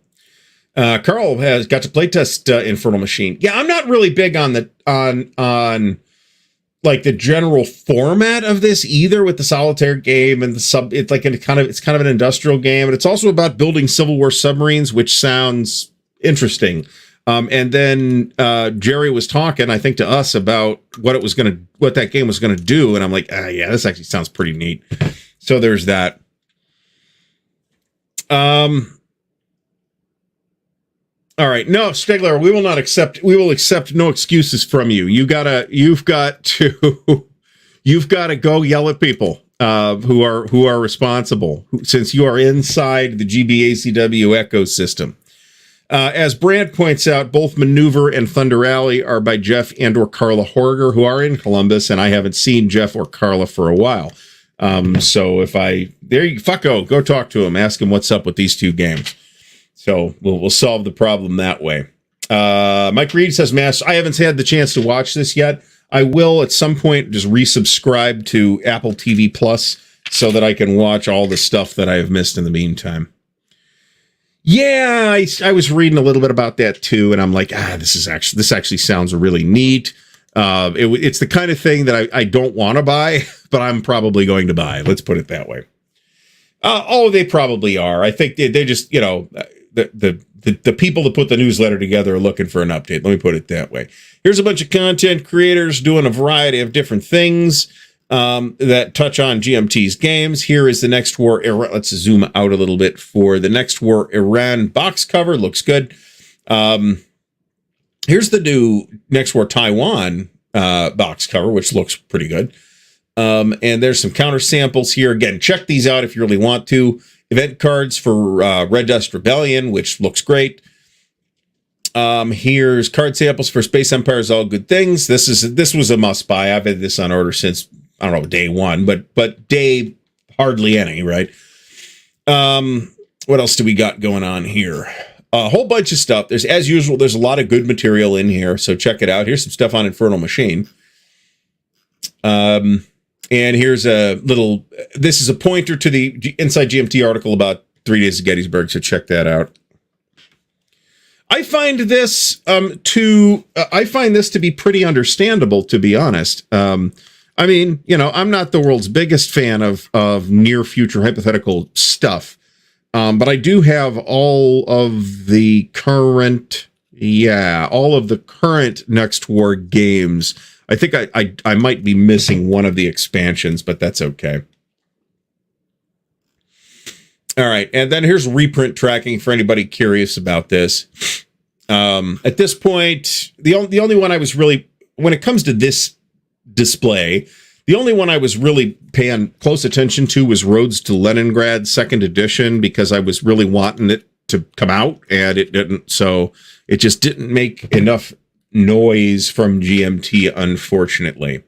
Carl has got to playtest Infernal Machine. Yeah, I'm not really big on like the general format of this either, with the solitaire game and it's kind of an industrial game, and it's also about building Civil War submarines, which sounds interesting. And then Jerry was talking, I think, to us about what that game was gonna do, and I'm like, yeah, this actually sounds pretty neat. So there's that. All right, no, Stigler, we will accept no excuses from you. You've got to go yell at people. who are responsible, since you are inside the GBACW ecosystem. As Brant points out, both Maneuver and Thunder Alley are by Jeff and/or Carla Horger, who are in Columbus, and I haven't seen Jeff or Carla for a while. So go talk to him, ask him what's up with these two games. So we'll solve the problem that way. Mike Reed says, Mass, I haven't had the chance to watch this yet. I will at some point just resubscribe to Apple TV Plus so that I can watch all the stuff that I have missed in the meantime. Yeah, I was reading a little bit about that too, and I'm like, this actually sounds really neat. It's the kind of thing that I don't want to buy, but I'm probably going to buy. Let's put it that way. They probably are. I think they just, the people that put the newsletter together are looking for an update. Let me put it that way. Here's a bunch of content creators doing a variety of different things that touch on GMT's games. Here is the Next War Iran. Let's zoom out a little bit for the Next War Iran box cover. Looks good. Here's the new Next War Taiwan box cover, which looks pretty good. And there's some counter samples here. Again, check these out if you really want to. Event cards for Red Dust Rebellion, which looks great. Here's card samples for Space Empire's All Good Things. This was a must buy. I've had this on order since, I don't know, day one, but day hardly any, right? What else do we got going on here? A whole bunch of stuff. As usual, there's a lot of good material in here, so check it out. Here's some stuff on Infernal Machine. And here's this is a pointer to the Inside GMT article about 3 Days of Gettysburg, so check that out. I find this to be pretty understandable, to be honest. I mean, I'm not the world's biggest fan of near future hypothetical stuff. But I do have all of the current Next War games. I think I might be missing one of the expansions, but that's okay. All right, and then here's reprint tracking for anybody curious about this. At this point, the only one I was really, when it comes to this display, the only one I was really paying close attention to was Roads to Leningrad 2nd edition, because I was really wanting it to come out, and it didn't. So it just didn't make enough noise from GMT, unfortunately.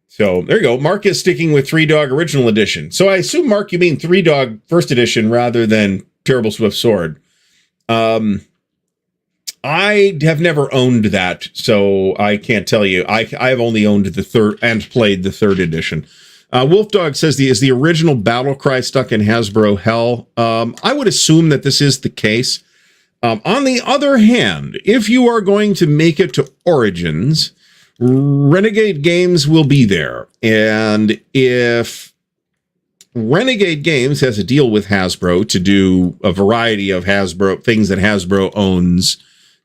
So there you go. Mark is sticking with Three Dog Original Edition. So I assume, Mark, you mean Three Dog First Edition rather than Terrible Swift Sword. I have never owned that, so I can't tell you. I have only owned the third and played the 3rd edition. Wolfdog says, is the original Battle Cry stuck in Hasbro hell? I would assume that this is the case. On the other hand, if you are going to make it to Origins, Renegade Games will be there. And if Renegade Games has a deal with Hasbro to do a variety of Hasbro things that Hasbro owns,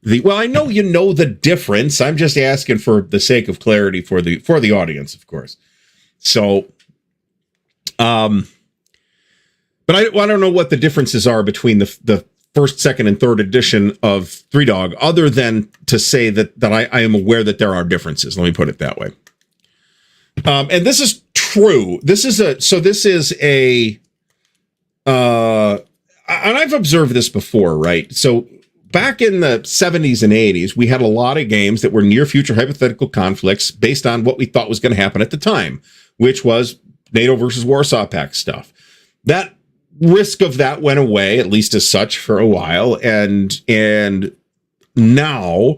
I know you know the difference. I'm just asking for the sake of clarity for the audience, of course. So, but I don't know what the differences are between the first, second, and third edition of Three Dog, other than to say that I am aware that there are differences. Let me put it that way. And this is true. And I've observed this before, right? So back in the 70s and 80s, we had a lot of games that were near future hypothetical conflicts based on what we thought was going to happen at the time, which was NATO versus Warsaw Pact stuff. That risk of that went away, at least as such, for a while. And now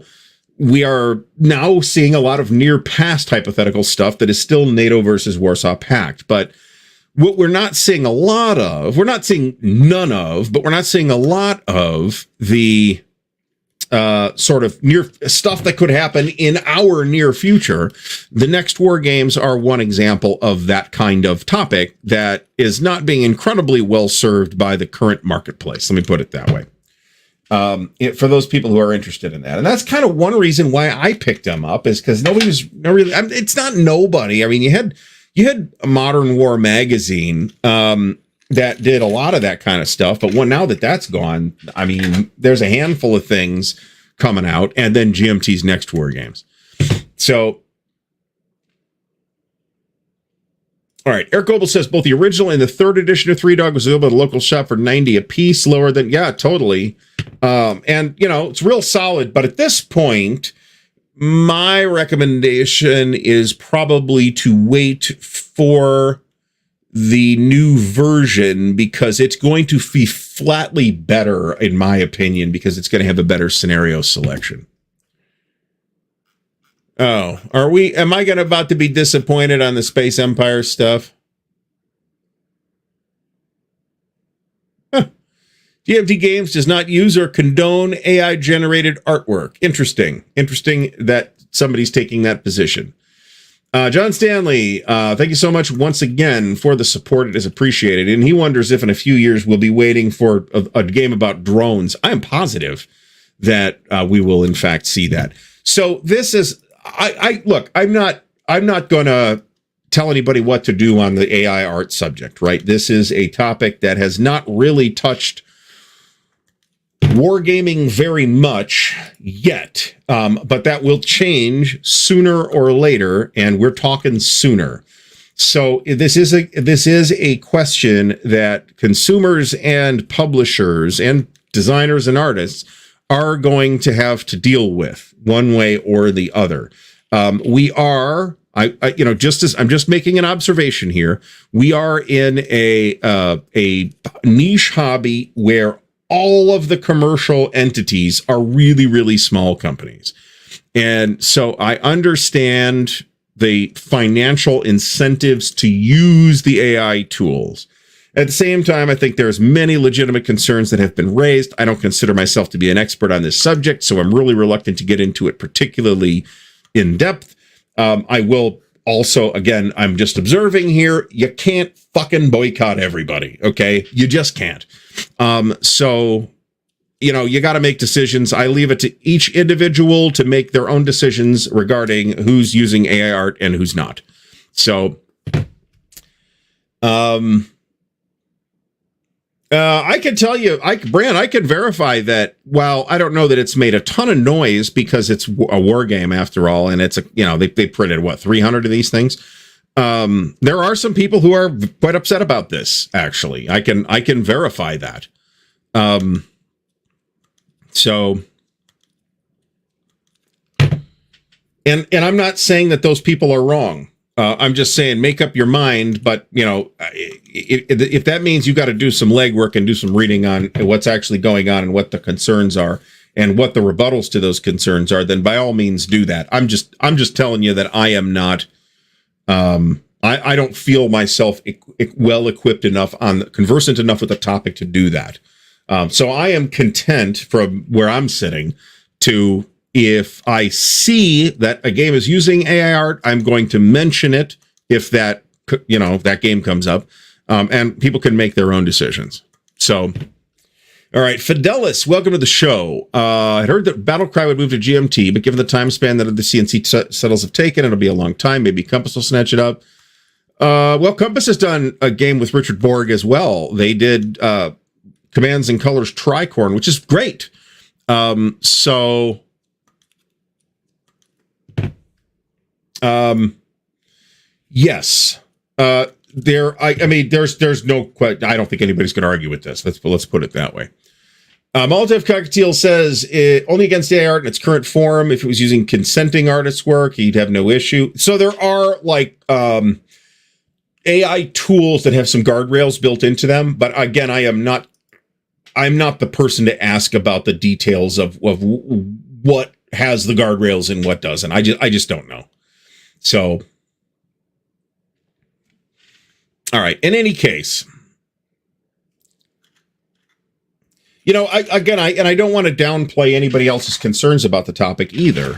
we are now seeing a lot of near past hypothetical stuff that is still NATO versus Warsaw Pact. But what we're not seeing a lot of, we're not seeing none of, but we're not seeing a lot of the sort of near stuff that could happen in our near future. The Next War games are one example of that kind of topic that is not being incredibly well served by the current marketplace. Let me put it that way. For those people who are interested in that. And that's kind of one reason why I picked them up, is because nobody was really, it's not nobody. I mean, you had a Modern War magazine that did a lot of that kind of stuff, but now that that's gone, I mean, there's a handful of things coming out, and then GMT's Next War games. So All right. Eric Goebel says both the original and the third edition of Three Dog was available at a local shop for $90 a piece, lower than, yeah, totally. And, you know, it's real solid. But at this point, my recommendation is probably to wait for the new version because it's going to be flatly better, in my opinion, because it's going to have a better scenario selection. Oh, am I about to be disappointed on the Space Empire stuff? Huh. GMT Games does not use or condone AI-generated artwork. Interesting that somebody's taking that position. John Stanley, thank you so much once again for the support. It is appreciated. And he wonders if in a few years we'll be waiting for a game about drones. I am positive that we will in fact see that. So this is, look, I'm not going to tell anybody what to do on the AI art subject, right? This is a topic that has not really touched wargaming very much yet, but that will change sooner or later, and we're talking sooner. So this is a question that consumers and publishers and designers and artists are going to have to deal with one way or the other. We are, just as I'm just making an observation here, we are in a niche hobby where all of the commercial entities are really, really small companies. And so I understand the financial incentives to use the AI tools. At the same time, I think there's many legitimate concerns that have been raised. I don't consider myself to be an expert on this subject, so I'm really reluctant to get into it particularly in depth. I will also, again, I'm just observing here, you can't fucking boycott everybody, okay? You just can't. So, you got to make decisions. I leave it to each individual to make their own decisions regarding who's using AI art and who's not. So, I can tell you, Brand, I can verify that while I don't know that it's made a ton of noise because it's a war game after all, and it's they printed 300 of these things. There are some people who are quite upset about this, actually. I can verify that. So, and I'm not saying that those people are wrong. I'm just saying, make up your mind. But, if that means you got to do some legwork and do some reading on what's actually going on and what the concerns are and what the rebuttals to those concerns are, then by all means do that. I'm just telling you that I am not, I don't feel myself well equipped enough, conversant enough with the topic to do that. So I am content from where I'm sitting to, if I see that a game is using AI art, I'm going to mention it if that game comes up, and people can make their own decisions. So, all right, Fidelis, welcome to the show. I'd heard that Battlecry would move to GMT, but given the time span that the CNC settles have taken, it'll be a long time. Maybe Compass will snatch it up. Well, Compass has done a game with Richard Borg as well. They did Commands and Colors Tricorn, which is great. Yes. There's no question. I don't think anybody's going to argue with this. Let's put it that way. Molotov Cockatiel says only against AI art in its current form. If it was using consenting artists' work, he'd have no issue. So there are AI tools that have some guardrails built into them. But again, I'm not the person to ask about the details of what has the guardrails and what doesn't. I just don't know. So, all right. In any case, I don't want to downplay anybody else's concerns about the topic either.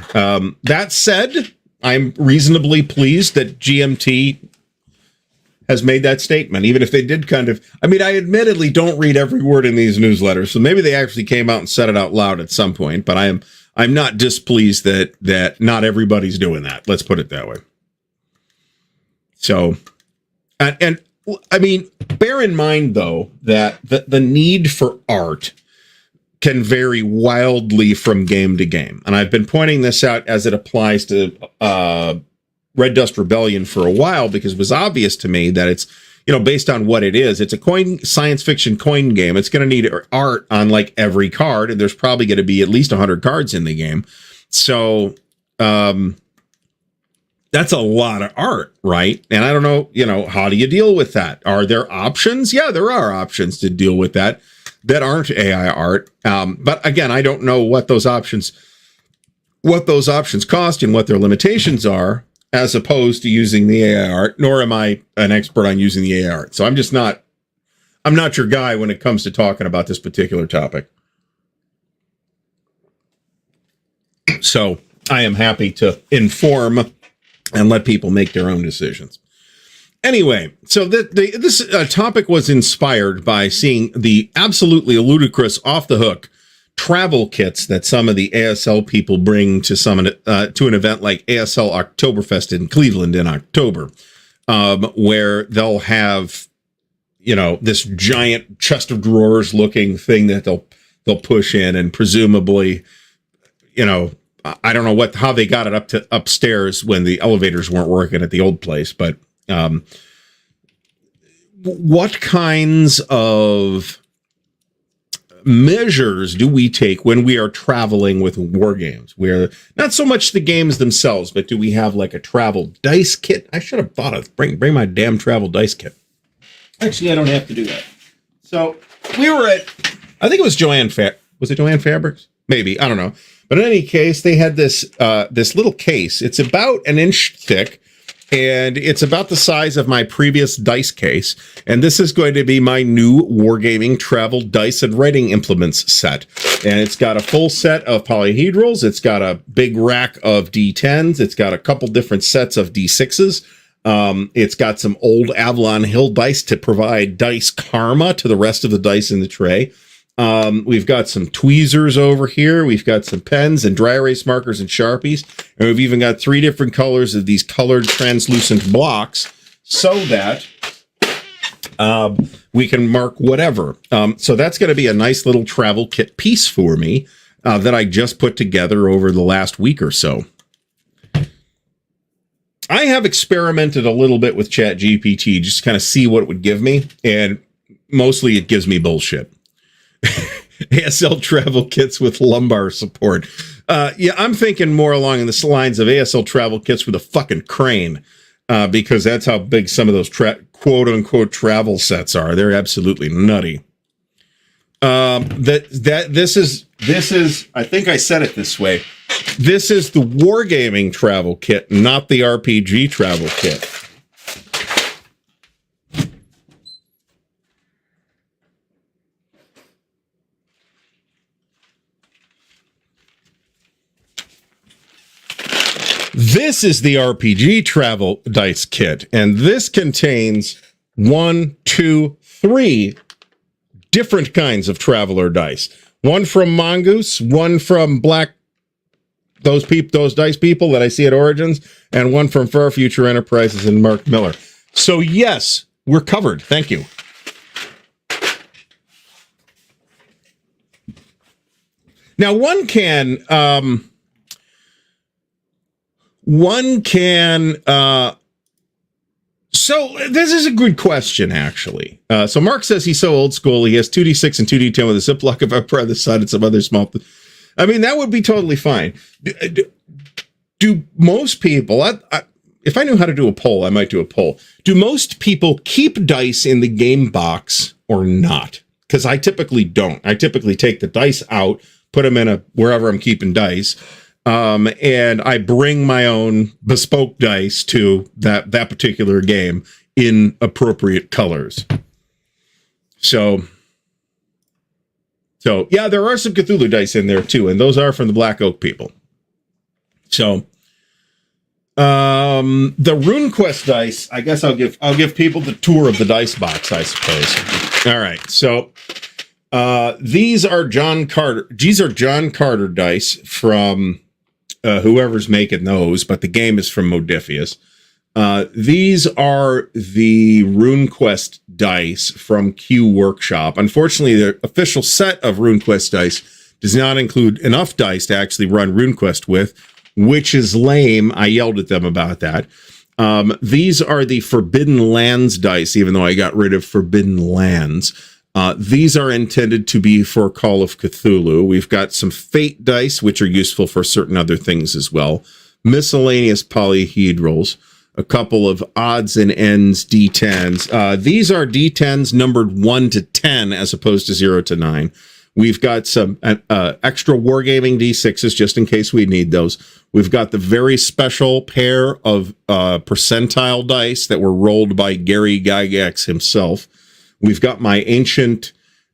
That said, I'm reasonably pleased that GMT has made that statement, even if they did I admittedly don't read every word in these newsletters, so maybe they actually came out and said it out loud at some point, but I'm not displeased that not everybody's doing that. Let's put it that way. So, and bear in mind though, that the need for art can vary wildly from game to game. And I've been pointing this out as it applies to, Red Dust Rebellion for a while because it was obvious to me that it's, based on what it is, it's a science fiction coin game. It's going to need art on like every card, and there's probably going to be at least 100 cards in the game. So that's a lot of art, right? And I don't know, how do you deal with that? Are there options? Yeah, there are options to deal with that aren't AI art. But again, I don't know what those options cost and what their limitations are, as opposed to using the AI art, nor am I an expert on using the AI art. So I'm not your guy when it comes to talking about this particular topic. So I am happy to inform and let people make their own decisions. Anyway, so this topic was inspired by seeing the absolutely ludicrous off-the-hook travel kits that some of the ASL people bring to an event like ASL Oktoberfest in Cleveland in October, where they'll have, this giant chest of drawers looking thing that they'll push in, and presumably, I don't know how they got it upstairs when the elevators weren't working at the old place, but what kinds of measures do we take when we are traveling with war games? Where not so much the games themselves, but do we have like a travel dice kit? I should have bought bring my damn travel dice kit. Actually, I don't have to do that. So we were at, I think it was was it Joanne Fabrics? Maybe, I don't know. But in any case, they had this little case. It's about an inch thick, and it's about the size of my previous dice case. And this is going to be my new Wargaming travel dice and writing implements set. And it's got a full set of polyhedrals. It's got a big rack of D10s. It's got a couple different sets of D6s. It's got some old Avalon Hill dice to provide dice karma to the rest of the dice in the tray. We've got some tweezers over here. We've got some pens and dry erase markers and Sharpies. And we've even got 3 different colors of these colored translucent blocks so that we can mark whatever. So that's going to be a nice little travel kit piece for me that I just put together over the last week or so. I have experimented a little bit with ChatGPT, just kind of see what it would give me. And mostly it gives me bullshit. ASL travel kits with lumbar support. Yeah, I'm thinking more along the lines of ASL travel kits with a fucking crane, because that's how big some of those quote unquote travel sets are. They're absolutely nutty. This is, I think I said it this way. This is the Wargaming travel kit, not the RPG travel kit. This is the RPG travel dice kit, and this contains 1, 2, 3 different kinds of traveler dice. One from Mongoose, one from those dice people that I see at Origins, and one from Far Future Enterprises and Mark Miller. So yes, we're covered. Thank you. Now so this is a good question, actually. So Mark says he's so old school. He has 2d6 and 2d10 with a Ziploc of Emperor on the side and some other small. I mean, that would be totally fine. Do most people, if I knew how to do a poll, I might do a poll. Do most people keep dice in the game box or not? Because I typically don't. I typically take the dice out, put them in wherever I'm keeping dice. And I bring my own bespoke dice to that particular game in appropriate colors. So yeah, there are some Cthulhu dice in there too, and those are from the Black Oak people. So, the Runequest dice, I guess I'll give people the tour of the dice box, I suppose. All right. So, these are John Carter dice from, whoever's making those, but the game is from Modiphius. These are the Runequest dice from Q Workshop. Unfortunately, the official set of Runequest dice does not include enough dice to actually run Runequest with, which is lame. I yelled at them about that. These are the Forbidden Lands dice, even though I got rid of Forbidden Lands. These are intended to be for Call of Cthulhu. We've got some Fate dice, which are useful for certain other things as well. Miscellaneous polyhedrals. A couple of odds and ends D10s. These are D10s numbered 1 to 10 as opposed to 0 to 9. We've got some extra wargaming D6s just in case we need those. We've got the very special pair of percentile dice that were rolled by Gary Gygax himself. We've got my ancient,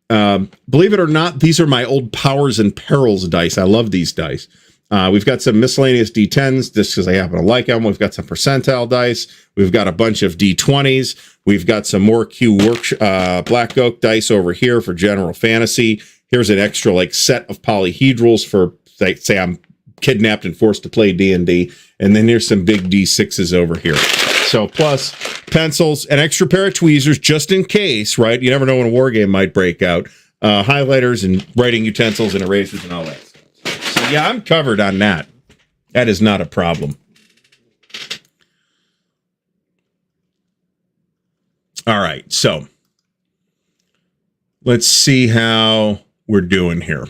believe it or not, these are my old Powers and Perils dice. I love these dice. We've got some miscellaneous D10s, just because I happen to like them. We've got some percentile dice. We've got a bunch of D20s. We've got some more Black Oak dice over here for general fantasy. Here's an extra set of polyhedrals for, say I'm kidnapped and forced to play D&D. And then here's some big D6s over here. So plus pencils, an extra pair of tweezers just in case, right? You never know when a war game might break out. Highlighters and writing utensils and erasers and all that. Yeah, I'm covered on that. That is not a problem. All right, so let's see how we're doing here.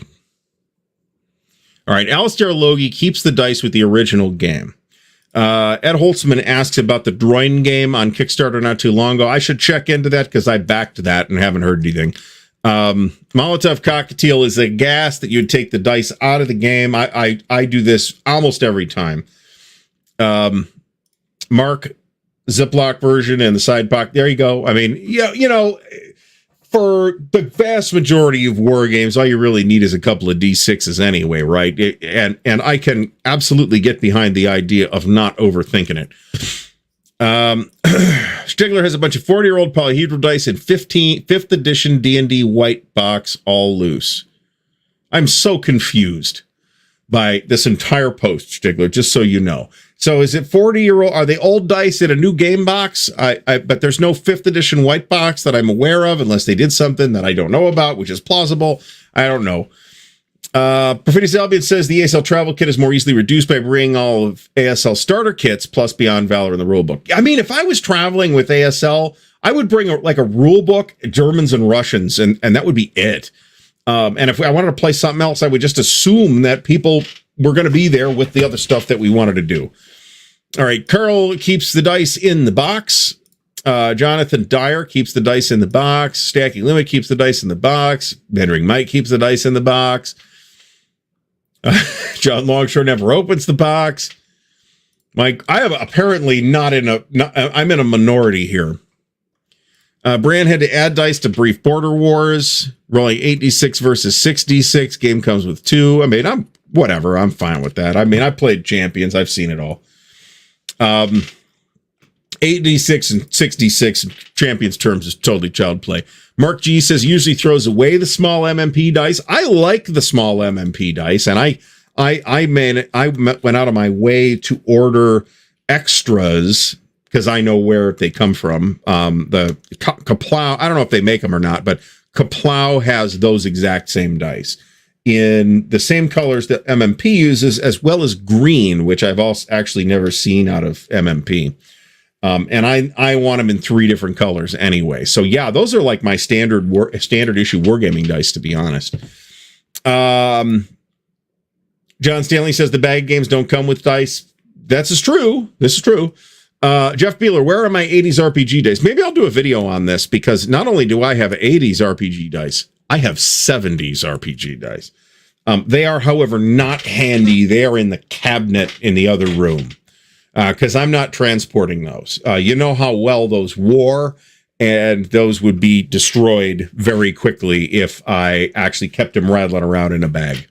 All right, Alistair Logie keeps the dice with the original game. Ed Holtzman asks about the Droin game on Kickstarter not too long ago. I should check into that because I backed that and haven't heard anything. Molotov Cockatiel is a gas that you'd take the dice out of the game. I do this almost every time. Mark, Ziploc version and the side pocket. There you go. I mean, yeah, you know, for the vast majority of war games, all you really need is a couple of D6s anyway, right? And I can absolutely get behind the idea of not overthinking it. Stigler has a bunch of 40-year-old polyhedral dice in 5th edition D&D white box, all loose. I'm so confused by this entire post, Stigler, just so you know. So is it 40-year-old? Are they old dice in a new game box? But there's no 5th edition white box that I'm aware of, unless they did something that I don't know about, which is plausible. I don't know. Perfidious Albion says the ASL travel kit is more easily reduced by bringing all of ASL starter kits plus Beyond Valor in the rule book. I mean, if I was traveling with ASL, I would bring a rule book, Germans and Russians, and that would be it. And if I wanted to play something else, I would just assume that people were going to be there with the other stuff that we wanted to do. All right, Carl keeps the dice in the box. Jonathan Dyer keeps the dice in the box. Stacking Limit keeps the dice in the box. Mentoring Mike keeps the dice in the box. John Longshore never opens the box. Mike, I am apparently I'm in a minority here. Bran had to add dice to Brief Border Wars, rolling 8d6 versus 6d6. Game comes with 2. I mean, I'm fine with that. I mean, I played Champions. I've seen it all. 8d6 and 6d6 in Champions terms is totally child play. Mark G says usually throws away the small MMP dice. I like the small MMP dice, and I went out of my way to order extras because I know where they come from. The Kaplow, I don't know if they make them or not, but Kaplow has those exact same dice in the same colors that MMP uses, as well as green, which I've also actually never seen out of MMP. And I want them in 3 different colors anyway. So yeah, those are like my standard issue wargaming dice, to be honest. John Stanley says the bag games don't come with dice. This is true. Jeff Beeler, where are my 80s RPG dice? Maybe I'll do a video on this, because not only do I have 80s RPG dice, I have 70s RPG dice. They are, however, not handy. They are in the cabinet in the other room. Because I'm not transporting those. You know how well those wore, and those would be destroyed very quickly if I actually kept them rattling around in a bag.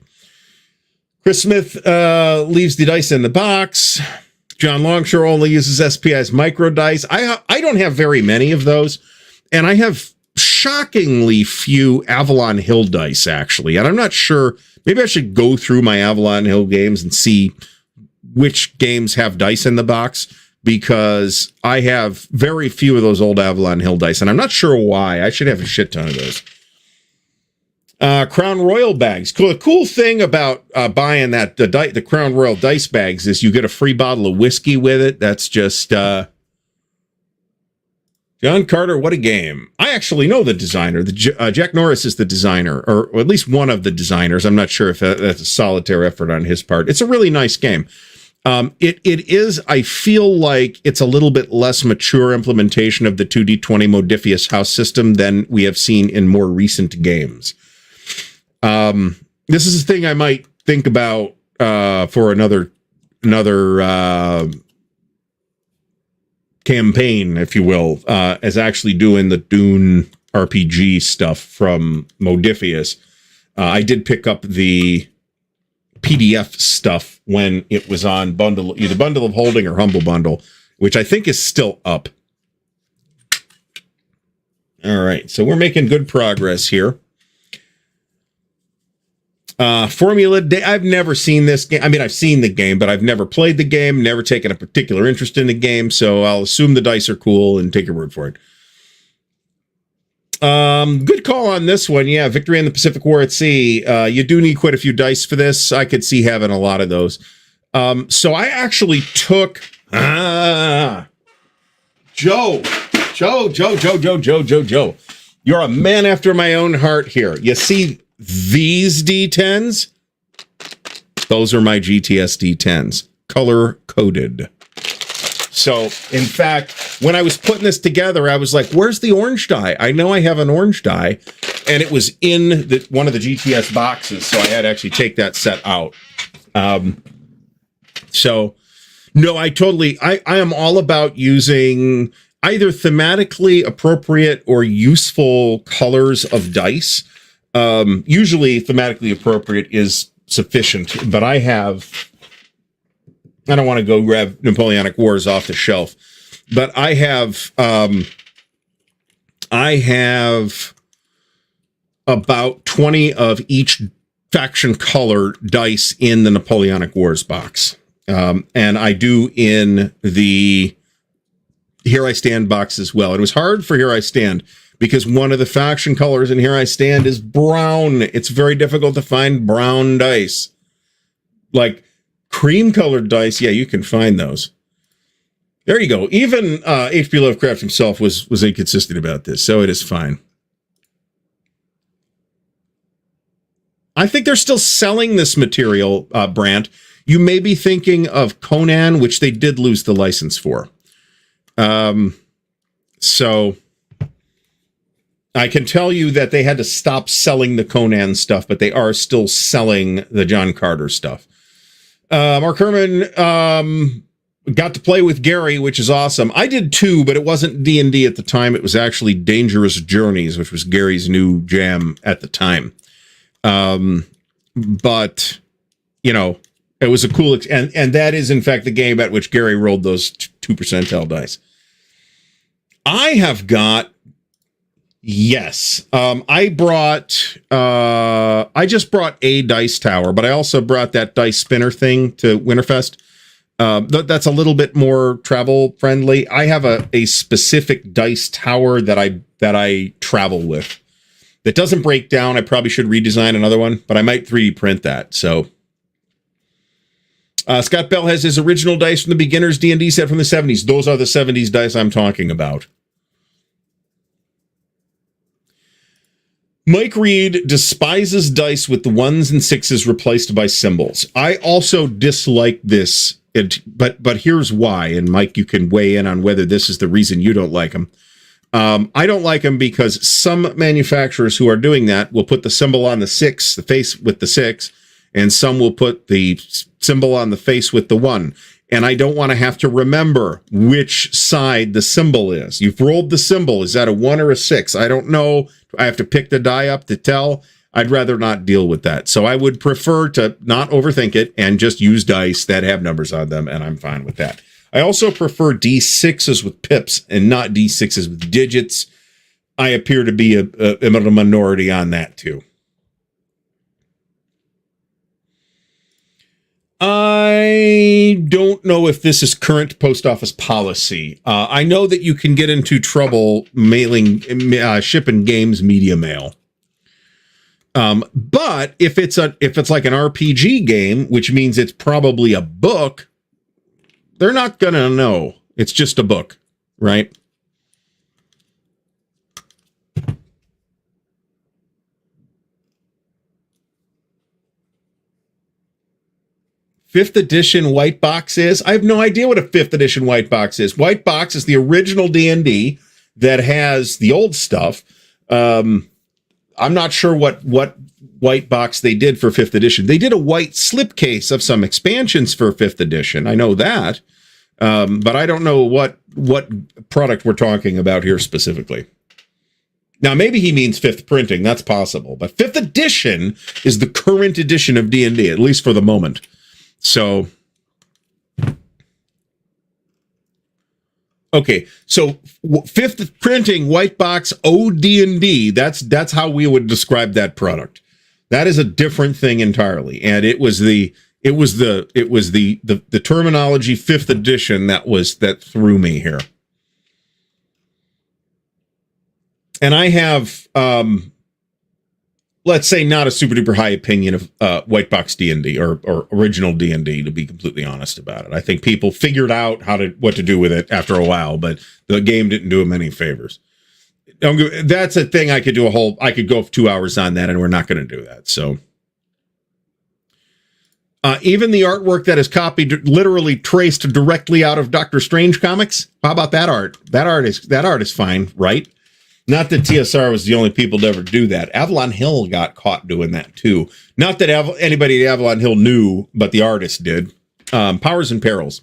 Chris Smith leaves the dice in the box. John Longshore only uses SPI's micro dice. I don't have very many of those, and I have shockingly few Avalon Hill dice, actually. And I'm not sure, maybe I should go through my Avalon Hill games and see which games have dice in the box, because I have very few of those old Avalon Hill dice, and I'm not sure why. I should have a shit ton of those. Crown Royal bags. Cool. The cool thing about buying that the Crown Royal dice bags is you get a free bottle of whiskey with it. That's just John Carter. What a game! I actually know the designer. Jack Norris is the designer, or at least one of the designers. I'm not sure if that's a solitary effort on his part. It's a really nice game. It is. I feel like it's a little bit less mature implementation of the 2D20 Modifius house system than we have seen in more recent games. This is a thing I might think about for another campaign, if you will, as actually doing the Dune RPG stuff from Modifius. I did pick up the PDF stuff when it was on bundle, either Bundle of Holding or Humble Bundle, which I think is still up. All right, so we're making good progress here. Formula Day. I've never seen this game. I mean, I've seen the game, but I've never played the game, never taken a particular interest in the game, so I'll assume the dice are cool and take your word for it. Good call on this one. Yeah, Victory in the Pacific War at Sea. You do need quite a few dice for this. I could see having a lot of those. So I actually took Joe. You're a man after my own heart here. You see these D10s? Those are my GTS D10s, color coded. So, in fact, when I was putting this together, I was like, where's the orange die? I know I have an orange die, and it was in one of the GTS boxes, so I had to actually take that set out. So, no, I am all about using either thematically appropriate or useful colors of dice. Usually thematically appropriate is sufficient, but I don't want to go grab Napoleonic Wars off the shelf, but I have about 20 of each faction color dice in the Napoleonic Wars box. And I do in the Here I Stand box as well. It was hard for Here I Stand because one of the faction colors in Here I Stand is brown. It's very difficult to find brown dice. Like cream colored dice, yeah, you can find those. There you go. Even H.P. Lovecraft himself was inconsistent about this, so it is fine. I think they're still selling this material, Brandt. You may be thinking of Conan, which they did lose the license for. So I can tell you that they had to stop selling the Conan stuff, but they are still selling the John Carter stuff. Mark Herman got to play with Gary, which is awesome. I did too, but it wasn't D&D at the time. It was actually Dangerous Journeys, which was Gary's new jam at the time. But, you know, it was a cool, and that is, in fact, the game at which Gary rolled those 2 percentile dice. I have got, yes, I just brought a dice tower, but I also brought that dice spinner thing to Winterfest. That's a little bit more travel friendly. I have a specific dice tower that I travel with that doesn't break down. I probably should redesign another one, but I might 3D print that. So Scott Bell has his original dice from the beginner's D&D set from the 70s. Those are the 70s dice I'm talking about. Mike Reed despises dice with the 1s and 6s replaced by symbols. I also dislike this, but here's why. And Mike, you can weigh in on whether this is the reason you don't like them. I don't like them because some manufacturers who are doing that will put the symbol on the 6, the face with the 6, and some will put the symbol on the face with the 1. And I don't want to have to remember which side the symbol is. You've rolled the symbol. Is that a 1 or a 6? I don't know. I have to pick the die up to tell. I'd rather not deal with that. So I would prefer to not overthink it and just use dice that have numbers on them, and I'm fine with that. I also prefer D6s with pips and not D6s with digits. I appear to be a minority on that too. I don't know if this is current post office policy. I know that you can get into trouble mailing, shipping games media mail. But if it's like an RPG game, which means it's probably a book, they're not going to know. It's just a book, right? Fifth edition white box is? I have no idea what a fifth edition white box is. White box is the original D&D that has the old stuff. I'm not sure what white box they did for fifth edition. They did a white slipcase of some expansions for fifth edition. I know that. But I don't know what product we're talking about here specifically. Now, maybe he means fifth printing. That's possible. But fifth edition is the current edition of D&D, at least for the moment. So, okay. So fifth printing white box OD&D. That's how we would describe that product. That is a different thing entirely. And it was the terminology fifth edition that threw me here. And I have, let's say, not a super duper high opinion of white box D&D or original D&D, to be completely honest about it. I think people figured out what to do with it after a while, but the game didn't do them any favors. That's a thing I could go 2 hours on that, and we're not going to do that. So even the artwork that is copied, literally traced directly out of Doctor Strange comics. How about that art? That art is fine, right? Not that TSR was the only people to ever do that. Avalon Hill got caught doing that too. Not that anybody at Avalon Hill knew, but the artist did. Powers and Perils.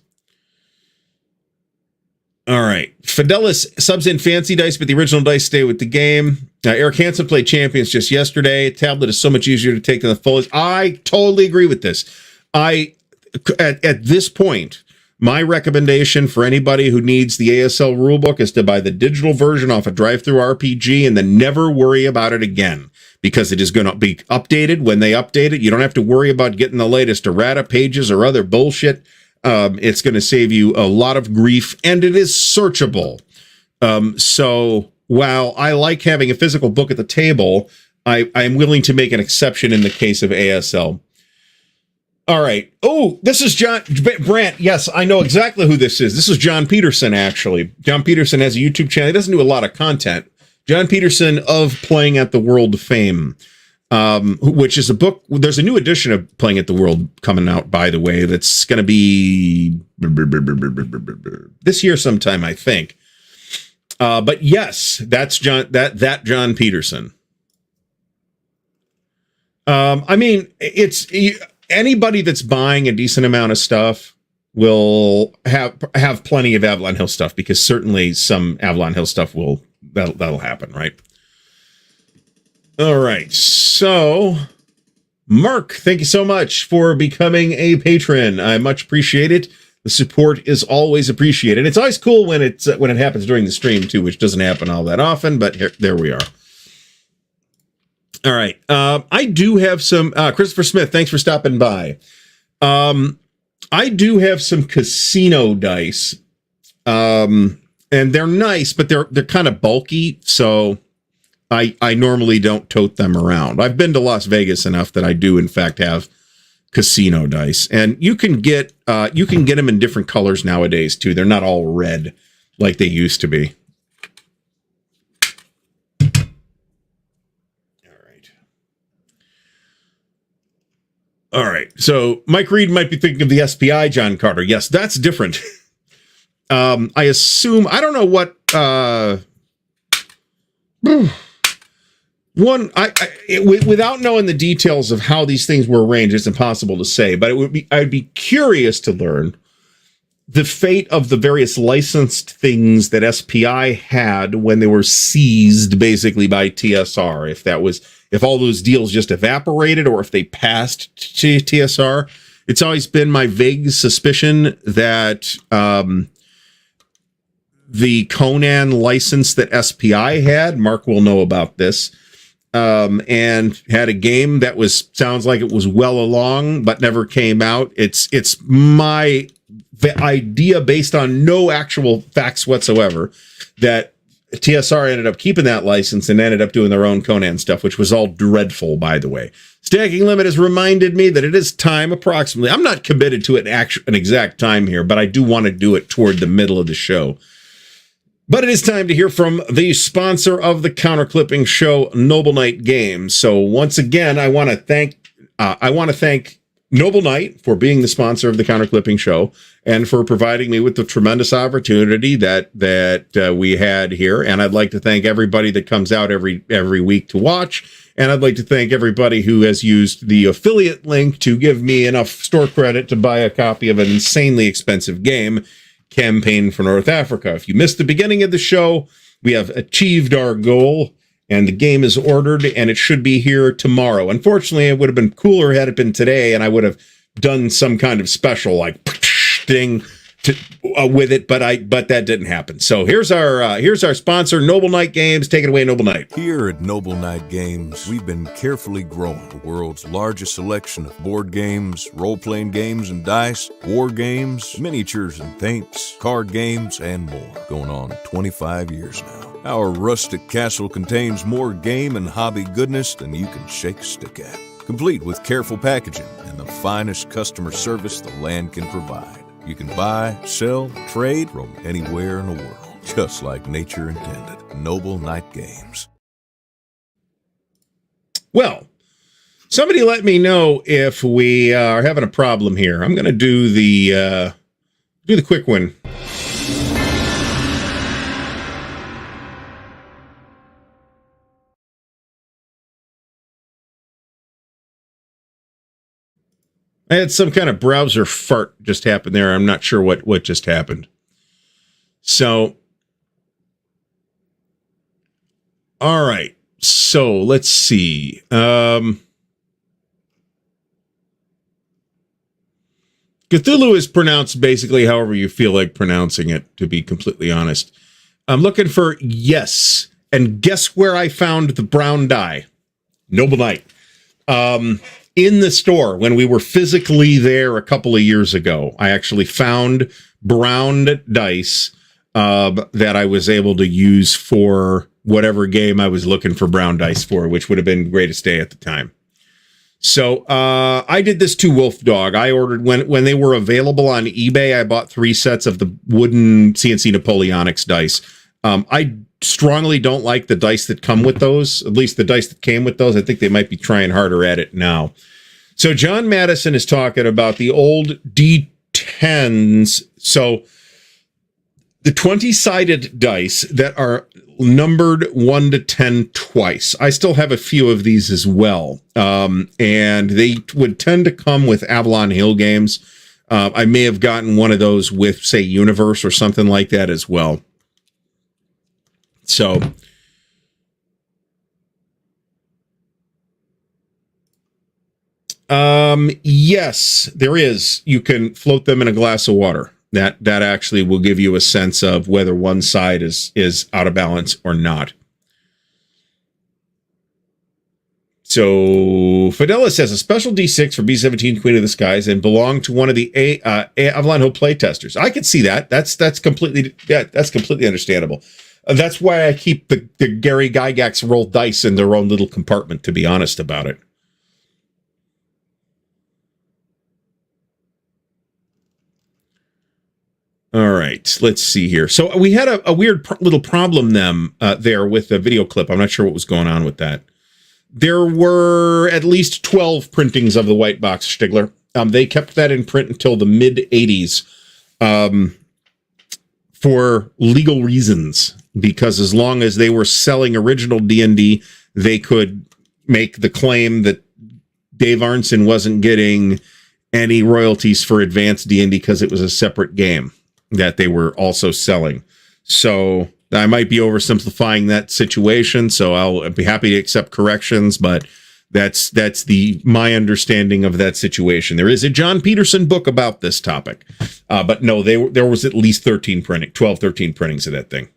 All right. Fidelis subs in fancy dice, but the original dice stay with the game. Eric Hansen played Champions just yesterday. Tablet is so much easier to take than the foliage. I totally agree with this. At this point, my recommendation for anybody who needs the ASL rulebook is to buy the digital version off a drive-through RPG and then never worry about it again, because it is going to be updated when they update it. You don't have to worry about getting the latest errata pages or other bullshit. It's going to save you a lot of grief, and it is searchable. So while I like having a physical book at the table, I'm willing to make an exception in the case of ASL. All right. Oh, this is John Brandt. Yes, I know exactly who this is. This is John Peterson, actually. John Peterson has a YouTube channel. He doesn't do a lot of content. John Peterson of Playing at the World fame, which is a book. There's a new edition of Playing at the World coming out, by the way, that's going to be this year sometime, I think. But yes, that's that John Peterson. I mean, anybody that's buying a decent amount of stuff will have plenty of Avalon Hill stuff, because certainly some Avalon Hill stuff that'll happen, right? All right. So, Mark, thank you so much for becoming a patron. I much appreciate it. The support is always appreciated. It's always cool when it happens during the stream too, which doesn't happen all that often, but there we are. All right. I do have some, Christopher Smith, thanks for stopping by. I do have some casino dice. And they're nice, but they're kind of bulky. So I normally don't tote them around. I've been to Las Vegas enough that I do in fact have casino dice, and you can get them in different colors nowadays too. They're not all red like they used to be. All right. So Mike Reed might be thinking of the SPI, John Carter. Yes, that's different. I assume, I don't know what, without knowing the details of how these things were arranged, it's impossible to say, but I'd be curious to learn the fate of the various licensed things that SPI had when they were seized basically by TSR. If all those deals just evaporated or if they passed to TSR. It's always been my vague suspicion that the Conan license that SPI had, Mark will know about this, and had a game that sounds like it was well along but never came out. It's my idea, based on no actual facts whatsoever, that TSR ended up keeping that license and ended up doing their own Conan stuff, which was all dreadful, by the way. Stacking Limit has reminded me that it is time approximately. I'm not committed to an exact time here, but I do want to do it toward the middle of the show. But it is time to hear from the sponsor of the Counterclipping show, Noble Knight Games. So once again, I want to thank Noble Knight for being the sponsor of the Counterclipping show and for providing me with the tremendous opportunity that we had here. And I'd like to thank everybody that comes out every week to watch. And I'd like to thank everybody who has used the affiliate link to give me enough store credit to buy a copy of an insanely expensive game, Campaign for North Africa. If you missed the beginning of the show, we have achieved our goal. And the game is ordered, and it should be here tomorrow. Unfortunately, it would have been cooler had it been today, and I would have done some kind of special like thing with it, but that didn't happen. So here's our sponsor, Noble Knight Games. Take it away, Noble Knight. Here at Noble Knight Games, we've been carefully growing the world's largest selection of board games, role-playing games and dice, war games, miniatures and paints, card games, and more. Going on 25 years now. Our rustic castle contains more game and hobby goodness than you can shake a stick at. Complete with careful packaging and the finest customer service the land can provide. You can buy, sell, trade from anywhere in the world, just like nature intended. Noble Knight Games. Well, somebody let me know if we are having a problem here. I'm going to do the quick one. I had some kind of browser fart just happen there. I'm not sure what just happened. So, all right. So let's see. Cthulhu is pronounced basically however you feel like pronouncing it, to be completely honest. I'm looking for yes. And guess where I found the brown die? Noble Knight. In the store, when we were physically there a couple of years ago, I actually found brown dice that I was able to use for whatever game I was looking for brown dice for, which would have been Greatest Day at the time. So I did this to Wolf Dog. I ordered, when they were available on eBay, I bought 3 sets of the wooden CNC Napoleonics dice. I strongly don't like the dice that come with those, at least the dice that came with those. I think they might be trying harder at it now. So John Madison is talking about the old D10s. So the 20-sided dice that are numbered 1 to 10 twice. I still have a few of these as well. And they would tend to come with Avalon Hill games. I may have gotten one of those with, say, Universe or something like that as well. So, yes, there is. You can float them in a glass of water. That actually will give you a sense of whether one side is out of balance or not. So, Fidelis has a special D6 for B17 Queen of the Skies and belonged to one of the Avalon Hill playtesters. I can see that. That's completely understandable. That's why I keep the Gary Gygax rolled dice in their own little compartment, to be honest about it. All right, let's see here. So we had a weird little problem there with the video clip. I'm not sure what was going on with that. There were at least 12 printings of the white box Stigler. They kept that in print until the mid-'80s for legal reasons. Because as long as they were selling original D&D, they could make the claim that Dave Arnson wasn't getting any royalties for advanced D&D because it was a separate game that they were also selling. So I might be oversimplifying that situation, so I'll be happy to accept corrections, but that's my understanding of that situation. There is a John Peterson book about this topic, but no, there was at least 13 printings of that thing.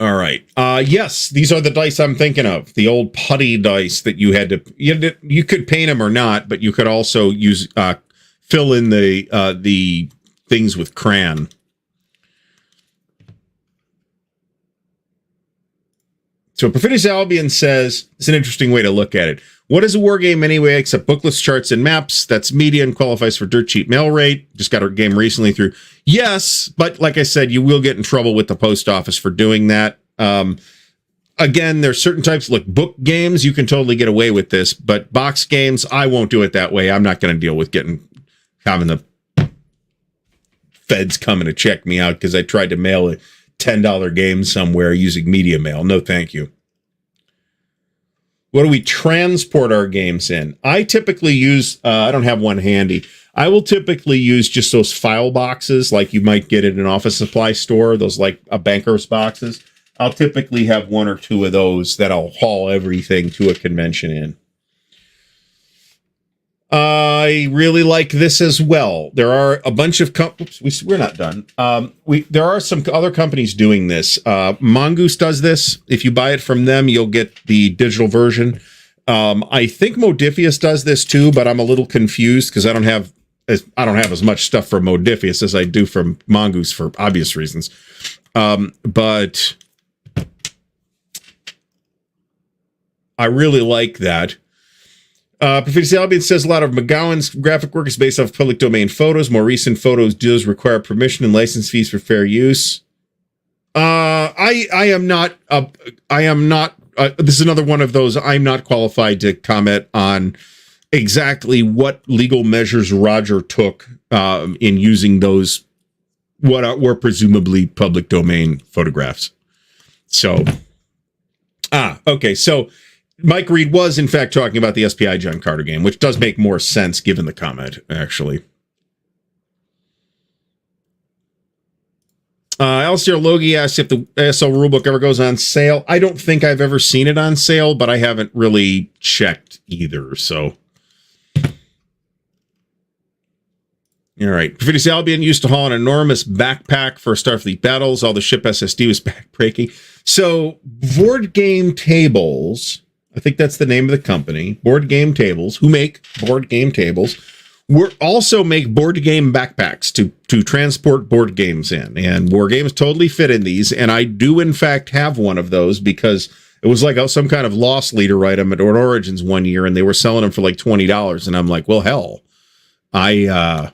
All right. Yes, these are the dice I'm thinking of. The old putty dice that you could paint them or not, but you could also use fill in the things with crayon. So Perfidious Albion says, it's an interesting way to look at it. What is a war game anyway, except booklets, charts, and maps? That's media and qualifies for dirt cheap mail rate. Just got our game recently through. Yes, but like I said, you will get in trouble with the post office for doing that. Again, there's certain types, like book games, you can totally get away with this, but box games, I won't do it that way. I'm not going to deal with having the feds coming to check me out because I tried to mail a $10 game somewhere using media mail. No, thank you. What do we transport our games in? I typically use, I don't have one handy. I will typically use just those file boxes like you might get at an office supply store, those like a banker's boxes. I'll typically have one or two of those that I'll haul everything to a convention in. I really like this as well. There are a bunch of we're not done. There are some other companies doing this. Mongoose does this. If you buy it from them, you'll get the digital version. I think Modifius does this too, but I'm a little confused because I don't have as much stuff from Modifius as I do from Mongoose for obvious reasons. But I really like that. Perfidious Albion says a lot of McGowan's graphic work is based off public domain photos. More recent photos does require permission and license fees for fair use. I am not. This is another one of those. I'm not qualified to comment on exactly what legal measures Roger took in using those what were presumably public domain photographs. So, okay, so. Mike Reed was, in fact, talking about the SPI John Carter game, which does make more sense given the comment, actually. Alistair Logie asked if the ASL rulebook ever goes on sale. I don't think I've ever seen it on sale, but I haven't really checked either, so. All right. Perfidious Albion used to haul an enormous backpack for Starfleet battles. All the ship SSD was backbreaking. So, board game tables... I think that's the name of the company, Board Game Tables, who make board game tables, also make board game backpacks to transport board games in. And Wargames totally fit in these. And I do, in fact, have one of those because it was like some kind of loss leader item at Origins one year, and they were selling them for like $20. And I'm like, well, hell, I'll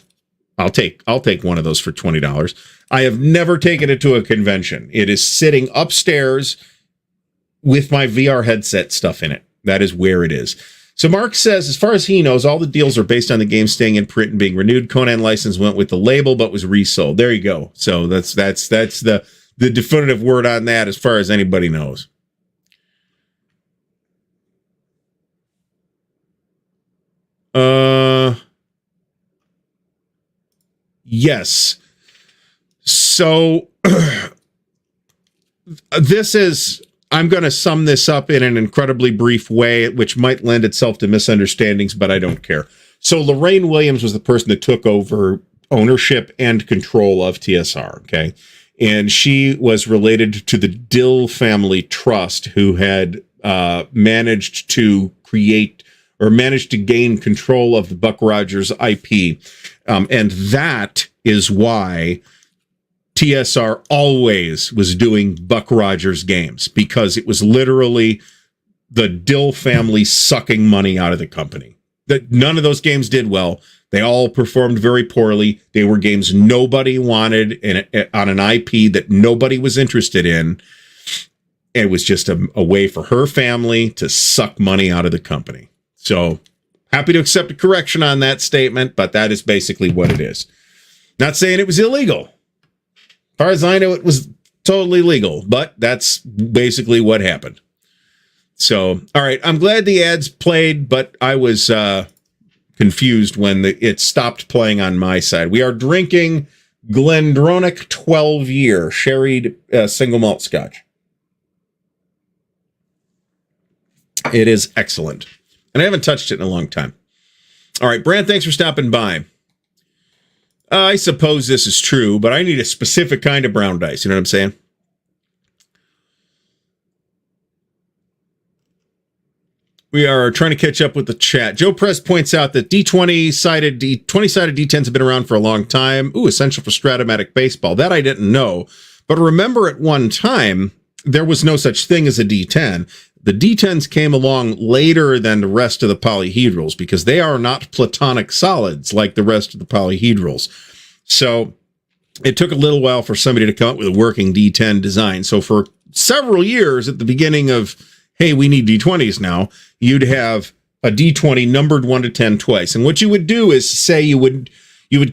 take one of those for $20. I have never taken it to a convention. It is sitting upstairs with my VR headset stuff in it. That is where it is. So Mark says, as far as he knows, all the deals are based on the game staying in print and being renewed. Conan license went with the label, but was resold. There you go. So that's the definitive word on that as far as anybody knows. Yes. So this is... I'm going to sum this up in an incredibly brief way, which might lend itself to misunderstandings, but I don't care. So Lorraine Williams was the person that took over ownership and control of TSR, okay? And she was related to the Dill family trust, who had managed to create or managed to gain control of the Buck Rogers IP. And that is why TSR always was doing Buck Rogers games, because it was literally the Dill family sucking money out of the company. That none of those games did well. They all performed very poorly. They were games nobody wanted on an IP that nobody was interested in. It was just a way for her family to suck money out of the company. So happy to accept a correction on that statement, but that is basically what it is. Not saying it was illegal. As far as I know, it was totally legal, but that's basically what happened. So, all right, I'm glad the ads played, but I was confused when it stopped playing on my side. We are drinking Glendronach 12-year sherried single malt scotch. It is excellent. And I haven't touched it in a long time. All right, Brand, thanks for stopping by. I suppose this is true, but I need a specific kind of brown dice. You know what I'm saying? We are trying to catch up with the chat. Joe Press points out that D20-sided D10s have been around for a long time. Ooh, essential for Stratomatic baseball. That I didn't know. But remember, at one time, there was no such thing as a D10. The D10s came along later than the rest of the polyhedrals because they are not platonic solids like the rest of the polyhedrals. So it took a little while for somebody to come up with a working D10 design. So for several years at the beginning of, hey, we need D20s now, you'd have a D20 numbered 1 to 10 twice. And what you would do is say you would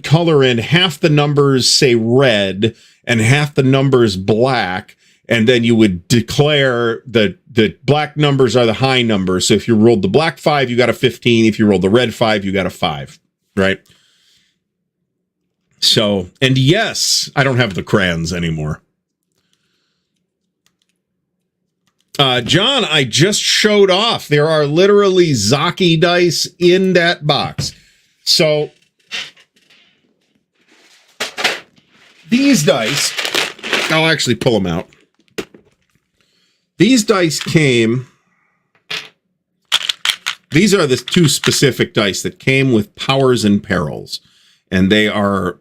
color in half the numbers, say red, and half the numbers black. And then you would declare that the black numbers are the high numbers. So if you rolled the black 5, you got a 15. If you rolled the red 5, you got a 5, right? So, and yes, I don't have the crayons anymore. John, I just showed off. There are literally Zaki dice in that box. So these dice, I'll actually pull them out. These dice came, these are the two specific dice that came with Powers and Perils. And they are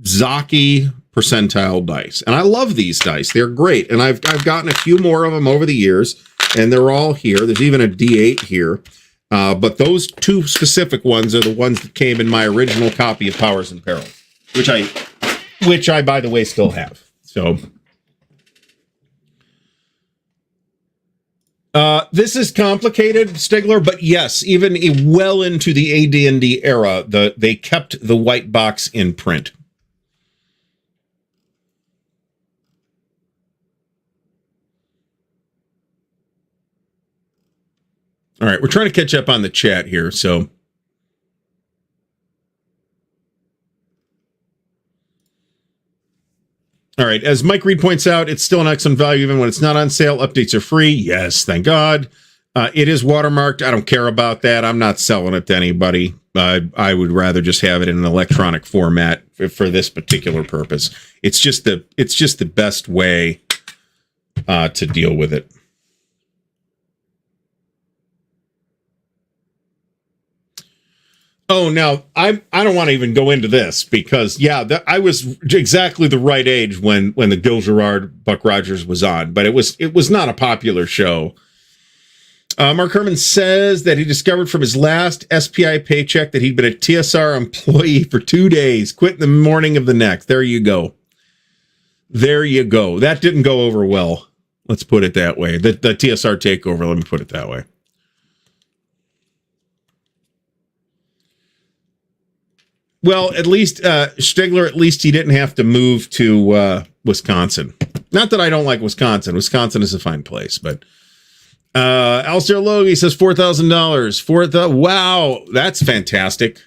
Zaki percentile dice. And I love these dice. They're great. And I've gotten a few more of them over the years, and they're all here. There's even a D8 here. But those two specific ones are the ones that came in my original copy of Powers and Perils, which I, by the way, still have. So this is complicated, Stigler, but yes, even well into the AD&D era, they kept the white box in print. All right, we're trying to catch up on the chat here, so. All right, as Mike Reed points out, it's still an excellent value even when it's not on sale. Updates are free. Yes, thank God. It is watermarked. I don't care about that. I'm not selling it to anybody. I would rather just have it in an electronic format for this particular purpose. It's just the best way to deal with it. Oh, now I don't want to even go into this because I was exactly the right age when the Gil Gerard Buck Rogers was on, but it was not a popular show. Mark Herman says that he discovered from his last SPI paycheck that he'd been a TSR employee for 2 days, quit in the morning of the next. There you go. There you go. That didn't go over well. Let's put it that way. The TSR takeover. Let me put it that way. Well, at least Stigler, at least he didn't have to move to Wisconsin. Not that I don't like Wisconsin. Wisconsin is a fine place, but Alistair Logie says $4,000. Wow, that's fantastic.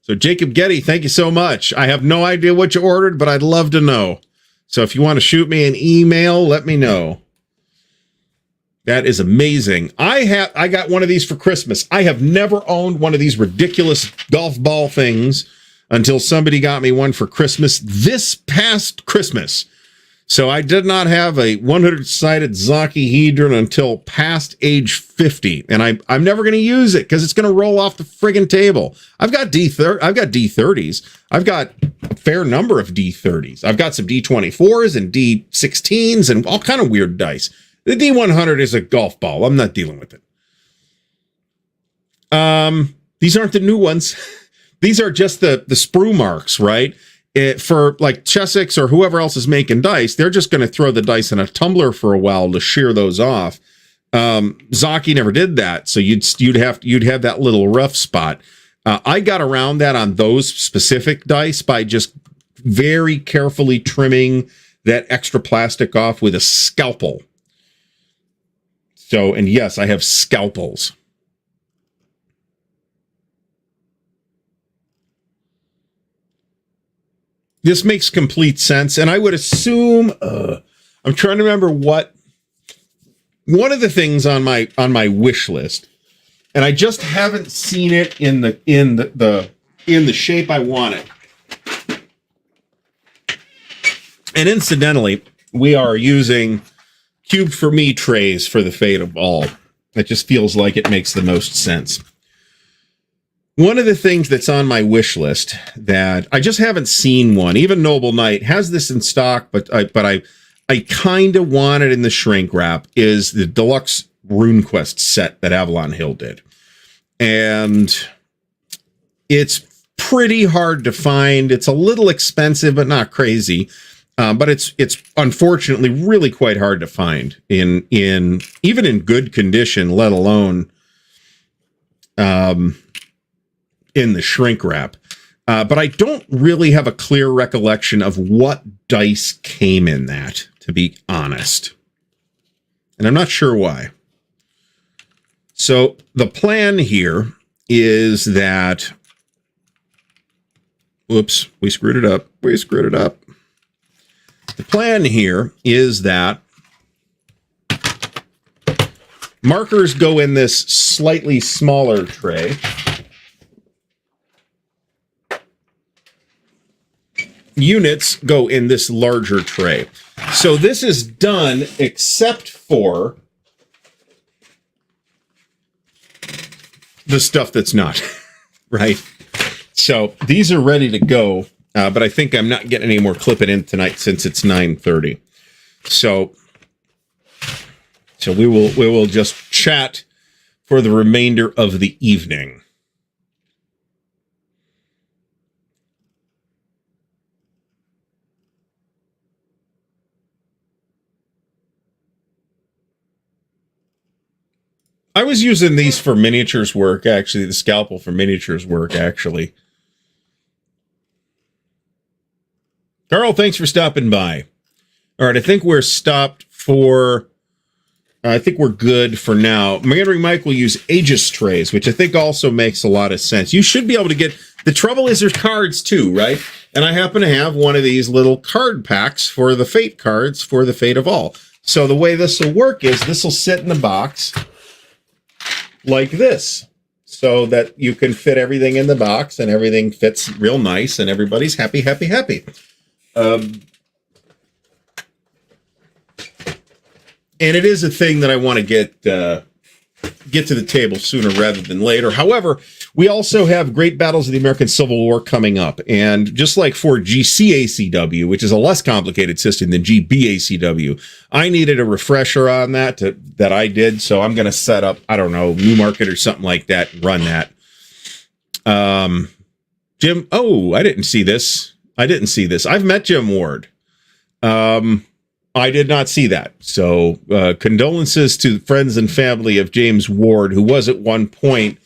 So Jacob Getty, thank you so much. I have no idea what you ordered, but I'd love to know. So if you want to shoot me an email, let me know. That is amazing. I got one of these for Christmas. I have never owned one of these ridiculous golf ball things until somebody got me one for Christmas this past Christmas. So I did not have a 100-sided Zakihedron until past age 50, and I'm never going to use it because it's going to roll off the friggin' table. I've got D30s. I've got a fair number of D30s. I've got some D24s and D16s and all kind of weird dice. The D100 is a golf ball. I'm not dealing with it. These aren't the new ones. These are just the sprue marks, right? For like Chessex or whoever else is making dice, they're just going to throw the dice in a tumbler for a while to shear those off. Zaki never did that, so you'd have that little rough spot. I got around that on those specific dice by just very carefully trimming that extra plastic off with a scalpel. So, and yes, I have scalpels. This makes complete sense, and I would assume I'm trying to remember what one of the things on my wish list, and I just haven't seen it in the shape I want it. And incidentally, we are using Cube for Me trays for the Fate of All. It just feels like it makes the most sense. One of the things that's on my wish list that I just haven't seen one, even Noble Knight has this in stock, but I kind of want it in the shrink wrap, is the deluxe RuneQuest set that Avalon Hill did. And it's pretty hard to find. It's a little expensive, but not crazy. But it's unfortunately really quite hard to find in even in good condition, let alone in the shrink wrap. But I don't really have a clear recollection of what dice came in that, to be honest. And I'm not sure why. So the plan here is that, whoops, we screwed it up. The plan here is that markers go in this slightly smaller tray. Units go in this larger tray. So this is done except for the stuff that's not, right? So these are ready to go, but I think I'm not getting any more clipping in tonight since it's 9:30. So we will just chat for the remainder of the evening. I was using these for miniatures work, actually, the scalpel for miniatures work, actually. Carl, thanks for stopping by. All right, I think we're stopped for... I think we're good for now. Meandering Mike will use Aegis trays, which I think also makes a lot of sense. You should be able to get... The trouble is there's cards too, right? And I happen to have one of these little card packs for the Fate cards for the Fate of All. So the way this will work is this will sit in the box like this, so that you can fit everything in the box and everything fits real nice and everybody's happy, happy, happy. And it is a thing that I want to get to the table sooner rather than later. However, we also have Great Battles of the American Civil War coming up. And just like for GCACW, which is a less complicated system than GBACW, I needed a refresher on that I did. So I'm going to set up, I don't know, Newmarket or something like that and run that. Jim, oh, I didn't see this. I've met Jim Ward. I did not see that. So condolences to friends and family of James Ward, who was at one point,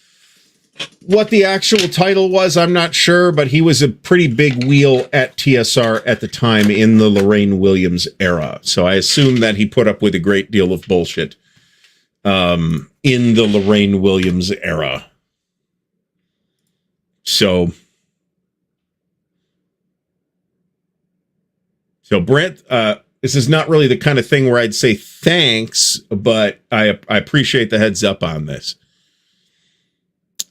what the actual title was, I'm not sure, but he was a pretty big wheel at TSR at the time in the Lorraine Williams era. So I assume that he put up with a great deal of bullshit in the Lorraine Williams era. So Brent, this is not really the kind of thing where I'd say thanks, but I appreciate the heads up on this.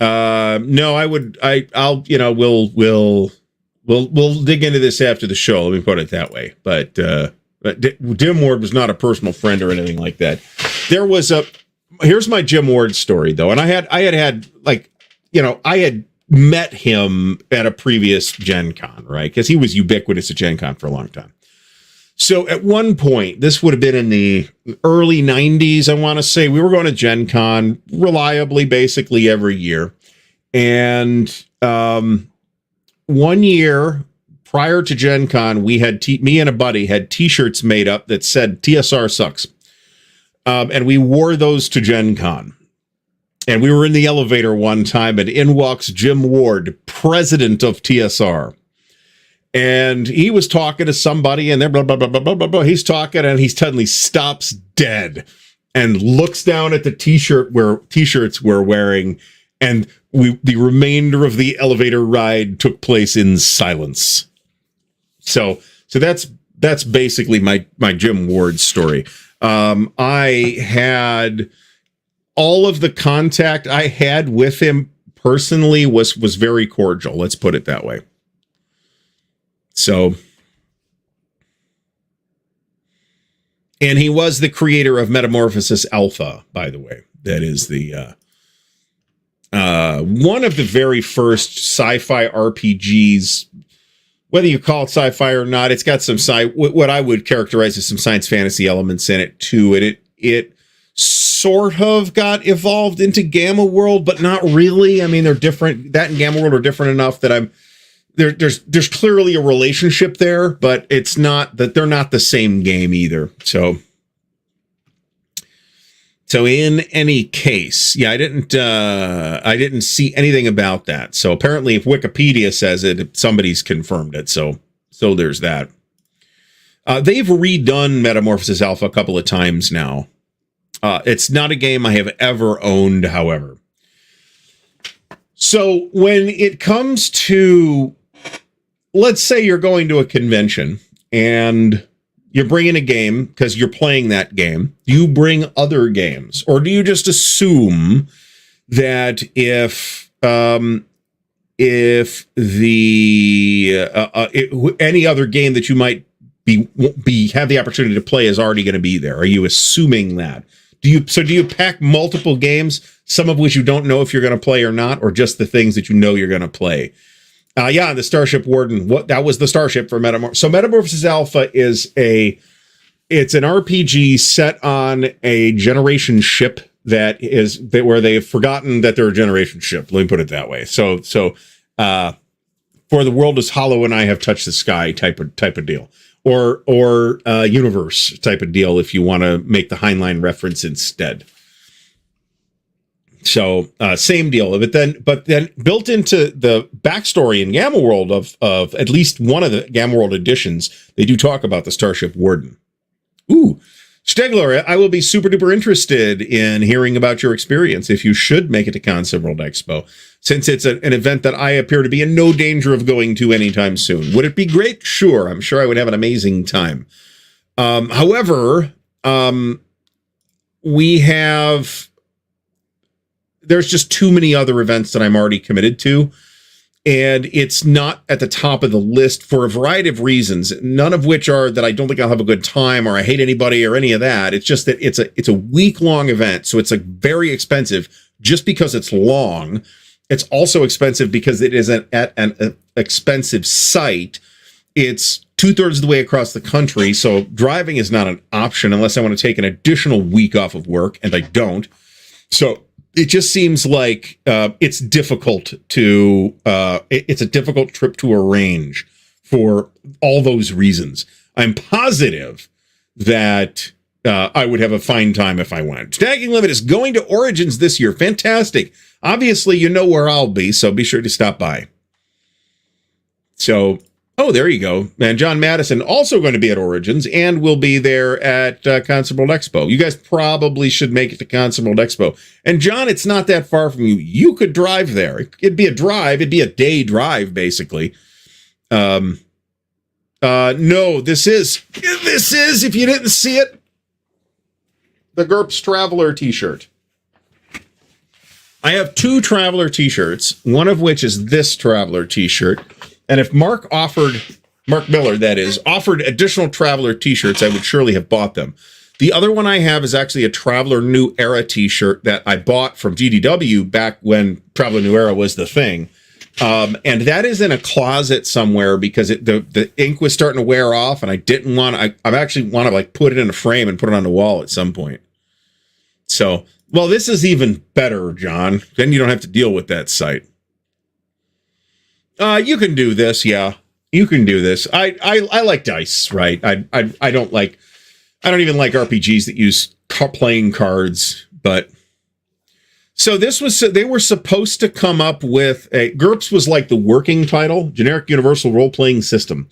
No, I'll, you know, we'll dig into this after the show. Let me put it that way. But Jim Ward was not a personal friend or anything like that. Here's my Jim Ward story though. And I had like, you know, I had met him at a previous Gen Con, right? Because he was ubiquitous at Gen Con for a long time. So at one point, this would have been in the early 90s, I want to say, we were going to Gen Con reliably, basically every year. And 1 year prior to Gen Con, we had me and a buddy had t-shirts made up that said TSR sucks. And we wore those to Gen Con. And we were in the elevator one time, and in walks Jim Ward, president of TSR. And he was talking to somebody, and they're blah, blah, blah, blah, blah, blah. He's talking, and he suddenly stops dead and looks down at the t-shirts we're wearing. And the remainder of the elevator ride took place in silence. So that's basically my Jim Ward story. I had all of the contact I had with him personally was very cordial. Let's put it that way. So, and he was the creator of Metamorphosis Alpha, by the way. that is the one of the very first sci-fi RPGs. Whether you call it sci-fi or not, it's got some what I would characterize as some science fantasy elements in it too. It sort of got evolved into Gamma World, but not really. I mean, they're different. That and Gamma World are different enough that there's clearly a relationship there, but it's not that they're not the same game either. So in any case, yeah, I didn't see anything about that. So apparently if Wikipedia says it, somebody's confirmed it. So there's that. They've redone Metamorphosis Alpha a couple of times now. It's not a game I have ever owned, however. So when it comes to, let's say you're going to a convention and you're bringing a game because you're playing that game. Do you bring other games, or do you just assume that if any other game that you might have the opportunity to play is already going to be there? Are you assuming that? Do you pack multiple games, some of which you don't know if you're going to play or not, or just the things that you know you're going to play? Yeah, the Starship Warden. That was the starship for Metamorphosis. So Metamorphosis Alpha it's an RPG set on a generation ship where they've forgotten that they're a generation ship. Let me put it that way. So for the world is hollow and I have touched the sky type of deal, or universe type of deal if you want to make the Heinlein reference instead. So same deal of it but then built into the backstory in Gamma World of at least one of the Gamma World editions, they do talk about the Starship Warden. Ooh, Stegler, I will be super duper interested in hearing about your experience if you should make it to Concept World Expo, since it's an event that I appear to be in no danger of going to anytime soon. Would it be great? Sure. I'm sure I would have an amazing time. However, there's just too many other events that I'm already committed to, and it's not at the top of the list for a variety of reasons, none of which are that I don't think I'll have a good time or I hate anybody or any of that. It's just that it's a week-long event, so it's very expensive just because it's long. It's also expensive because it is at an expensive site. It's 2/3 of the way across the country, so driving is not an option unless I want to take an additional week off of work, and I don't. So it just seems like it's difficult it's a difficult trip to arrange for all those reasons. I'm positive that I would have a fine time if I went. Stacking Limit is going to Origins this year. Fantastic. Obviously, you know where I'll be, so be sure to stop by. So, oh, there you go. And John Madison also going to be at Origins and will be there at Concept World Expo. You guys probably should make it to Concept World Expo. And John, it's not that far from you. You could drive there. It'd be a drive. It'd be a day drive, basically. No, this is, if you didn't see it, the GURPS Traveler t-shirt. I have 2 Traveler t-shirts, one of which is this Traveler t-shirt. And if Mark Miller, that is, offered additional Traveler t-shirts, I would surely have bought them. The other one I have is actually a Traveler New Era t-shirt that I bought from GDW back when Traveler New Era was the thing. And that is in a closet somewhere because the ink was starting to wear off, and I didn't want to, I actually want to like put it in a frame and put it on the wall at some point. So, well, this is even better, John. Then you don't have to deal with that site. You can do this, yeah. You can do this. I like dice, right? I don't even like RPGs that use playing cards, but so they were supposed to come up with GURPS was like the working title, Generic Universal Role-Playing System.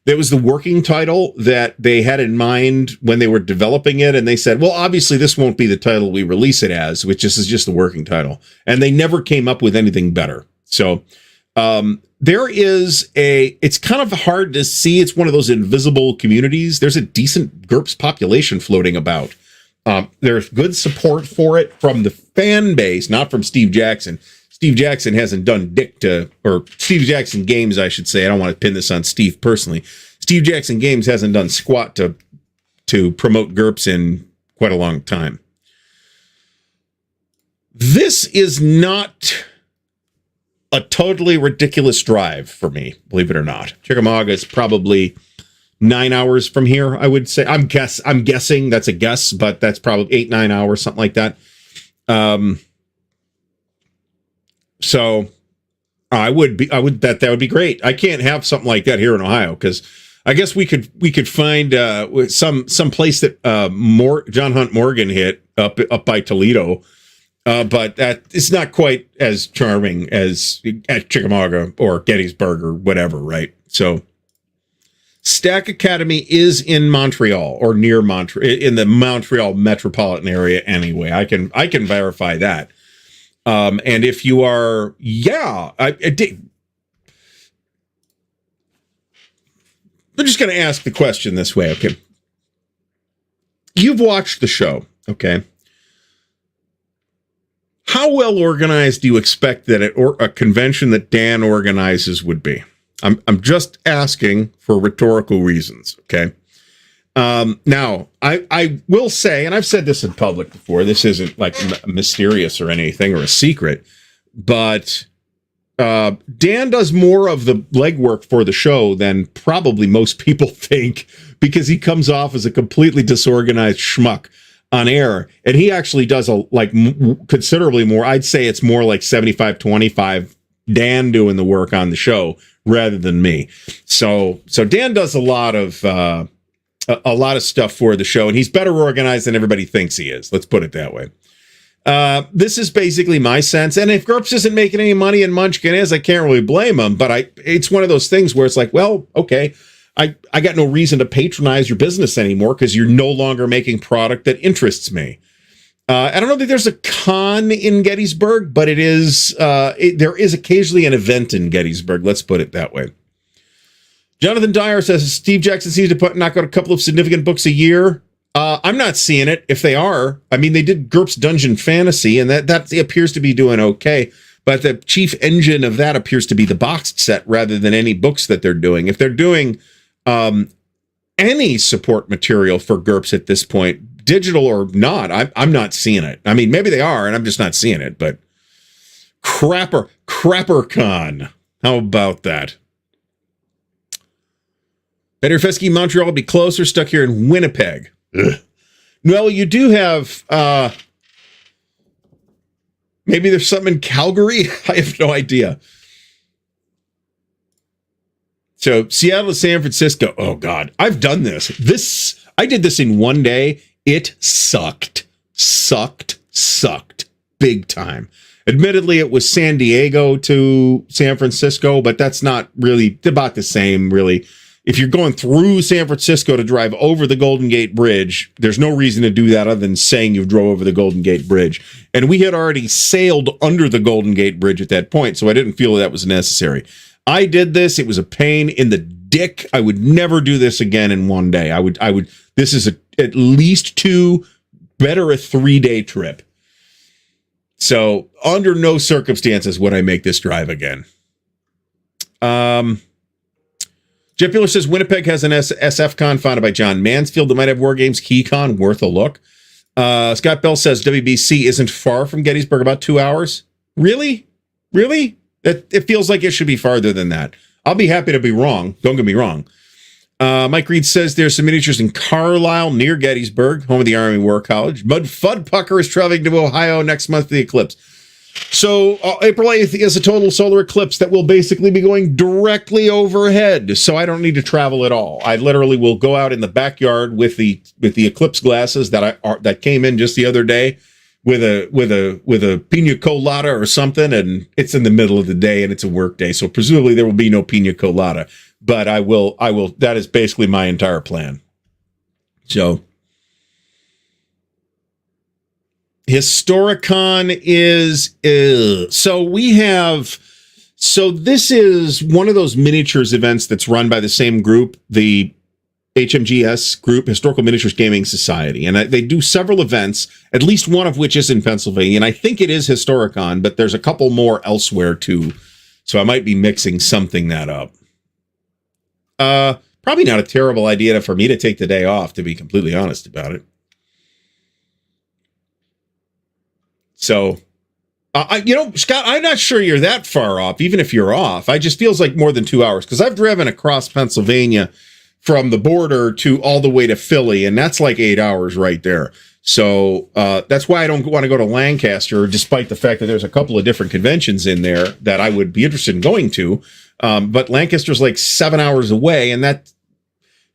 That was the working title that they had in mind when they were developing it, and they said, well, obviously this won't be the title we release it as, which is just the working title. And they never came up with anything better. So it's kind of hard to see. It's one of those invisible communities. There's a decent GURPS population floating about. There's good support for it from the fan base, not from Steve Jackson. Steve Jackson hasn't done or Steve Jackson Games, I should say. I don't want to pin this on Steve personally. Steve Jackson Games hasn't done squat to promote GURPS in quite a long time. This is not a totally ridiculous drive for me, believe it or not. Chickamauga is probably 9 hours from here, I would say. I'm guessing, that's a guess, but that's probably 8-9 hours, something like that. So I would bet that would be great. I can't have something like that here in Ohio, because I guess we could find some place that John Hunt Morgan hit up by Toledo, but that it's not quite as charming as at Chickamauga or Gettysburg or whatever, right? So Stack Academy is in Montreal or near Montreal, in the Montreal metropolitan area. Anyway, I can verify that. And if you are, I'm just going to ask the question this way. Okay. You've watched the show. Okay. How well organized do you expect that a convention that Dan organizes would be? I'm just asking for rhetorical reasons. Okay. Now I will say, and I've said this in public before, this isn't like mysterious or anything or a secret, but Dan does more of the legwork for the show than probably most people think, because he comes off as a completely disorganized schmuck on air, and he actually does considerably more. I'd say it's more like 75-25 Dan doing the work on the show rather than me. So Dan does a lot of stuff for the show, and he's better organized than everybody thinks he is. Let's put it that way. This is basically my sense. And if GURPS isn't making any money and Munchkin is, I can't really blame him, but it's one of those things where it's like, well, okay, I got no reason to patronize your business anymore because you're no longer making product that interests me. I don't know that there's a con in Gettysburg, but there is occasionally an event in Gettysburg. Let's put it that way. Jonathan Dyer says Steve Jackson seems to knock out a couple of significant books a year. I'm not seeing it. If they are, I mean, they did GURPS Dungeon Fantasy, and that appears to be doing okay. But the chief engine of that appears to be the boxed set rather than any books that they're doing. If they're doing any support material for GURPS at this point, digital or not, I'm not seeing it. I mean, maybe they are, and I'm just not seeing it. But CrapperCon, how about that? Better Fesky Montreal will be closer, stuck here in Winnipeg. Ugh. Well, you do have, maybe there's something in Calgary? I have no idea. So Seattle to San Francisco. Oh God, I've done this. I did this in one day. It sucked big time. Admittedly, it was San Diego to San Francisco, but that's not really about the same, really. If you're going through San Francisco to drive over the Golden Gate Bridge, there's no reason to do that other than saying you drove over the Golden Gate Bridge. And we had already sailed under the Golden Gate Bridge at that point, so I didn't feel that was necessary. I did this. It was a pain in the dick. I would never do this again in one day. This is at least 2, better a 3-day trip. So under no circumstances would I make this drive again. Jeff Mueller says Winnipeg has an SFCon founded by John Mansfield that might have Wargames KeyCon, worth a look. Scott Bell says WBC isn't far from Gettysburg, about 2 hours. Really? It feels like it should be farther than that. I'll be happy to be wrong. Don't get me wrong. Mike Reed says there's some miniatures in Carlisle near Gettysburg, home of the Army War College. Bud Fuddpucker is traveling to Ohio next month for the eclipse. So April 8th is a total solar eclipse that will basically be going directly overhead. So I don't need to travel at all. I literally will go out in the backyard with the eclipse glasses that came in just the other day with a pina colada or something, and it's in the middle of the day and it's a work day. So presumably there will be no pina colada, but I will, that is basically my entire plan. So Historicon is, so this is one of those miniatures events that's run by the same group, the HMGS group, Historical Miniatures Gaming Society. And they do several events, at least one of which is in Pennsylvania. And I think it is Historicon, but there's a couple more elsewhere too. So I might be mixing something that up. Probably not a terrible idea for me to take the day off, to be completely honest about it. So Scott, I'm not sure you're that far off, even if you're off. I just feels like more than 2 hours because I've driven across Pennsylvania from the border to all the way to Philly, and that's like 8 hours right there. So that's why I don't want to go to Lancaster, despite the fact that there's a couple of different conventions in there that I would be interested in going to. But Lancaster's like 7 hours away, and that's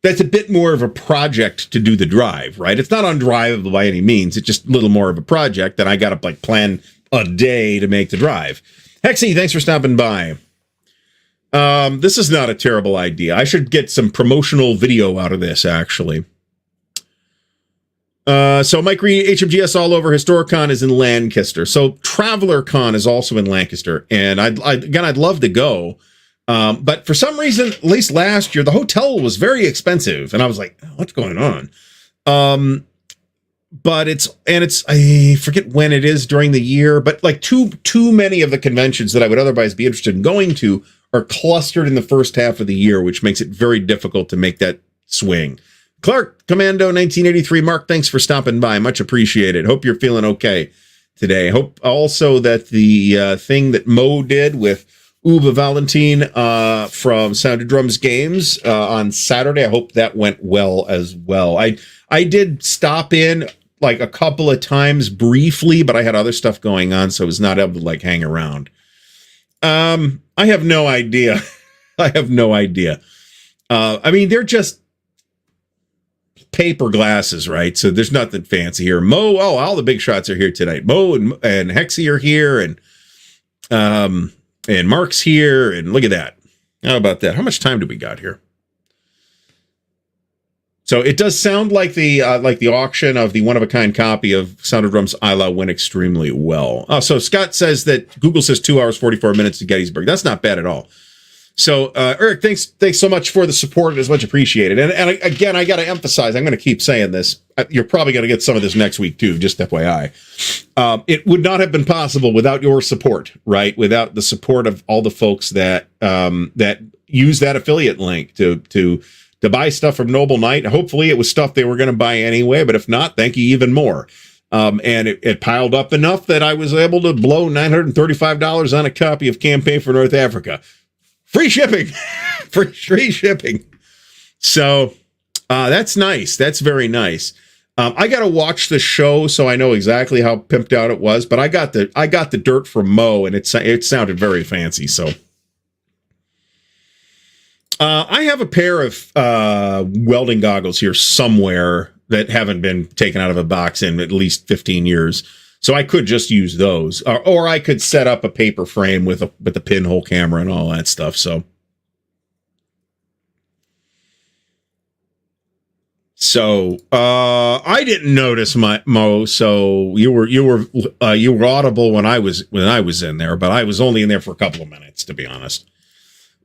a bit more of a project to do the drive, right? It's not undrivable by any means. It's just a little more of a project that I got to like plan a day to make the drive. Hexy, thanks for stopping by. This is not a terrible idea. I should get some promotional video out of this, actually. So Mike Reed, HMGS all over. Historicon is in Lancaster. So TravelerCon is also in Lancaster. And I'd love to go. But for some reason, at least last year, the hotel was very expensive. And I was like, what's going on? But I forget when it is during the year, but like too many of the conventions that I would otherwise be interested in going to are clustered in the first half of the year, which makes it very difficult to make that swing. Clark Commando 1983, Mark, thanks for stopping by. Much appreciated. Hope you're feeling okay today. Hope also that the thing that Mo did with Uwe Valentin from Sound of Drums Games on Saturday, I hope that went well as well. I did stop in like a couple of times briefly, but I had other stuff going on, so I was not able to like hang around. I have no idea. I have no idea. I mean, they're just paper glasses, right? So there's nothing fancy here. Mo, all the big shots are here tonight. Mo and Hexy are here, and Mark's here, and look at that. How about that? How much time do we got here? So it does sound like the auction of the one-of-a-kind copy of Sound of Drums Isla went extremely well. So Scott says that Google says 2 hours, 44 minutes to Gettysburg. That's not bad at all. So Eric, thanks so much for the support. It is much appreciated. And again, I got to emphasize, I'm going to keep saying this. You're probably going to get some of this next week too, just FYI. It would not have been possible without your support, right? Without the support of all the folks that use that affiliate link to buy stuff from Noble Knight. Hopefully it was stuff they were going to buy anyway, but if not, thank you even more. And it piled up enough that I was able to blow $935 on a copy of Campaign for North Africa. Free shipping. Free shipping. So that's nice. That's very nice. I got to watch the show so I know exactly how pimped out it was, but I got the dirt from Mo, and it sounded very fancy. So I have a pair of welding goggles here somewhere that haven't been taken out of a box in at least 15 years. So I could just use those, or I could set up a paper frame with the pinhole camera and all that stuff. So I didn't notice Mo. So you were audible when I was in there, but I was only in there for a couple of minutes, to be honest.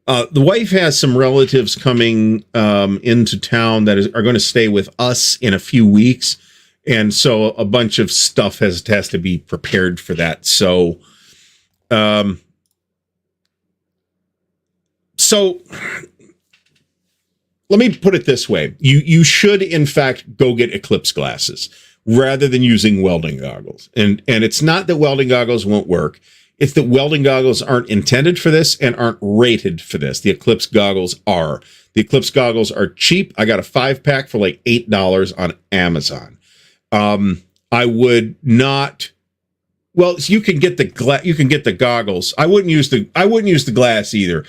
The wife has some relatives coming into town that are going to stay with us in a few weeks. And so a bunch of stuff has to be prepared for that. So, so let me put it this way. You should, in fact, go get Eclipse glasses rather than using welding goggles. And it's not that welding goggles won't work. It's that welding goggles aren't intended for this and aren't rated for this. The Eclipse goggles are. The Eclipse goggles are cheap. I got a 5-pack for like $8 on Amazon. I would not. Well, so you can get the goggles. I wouldn't use the glass either,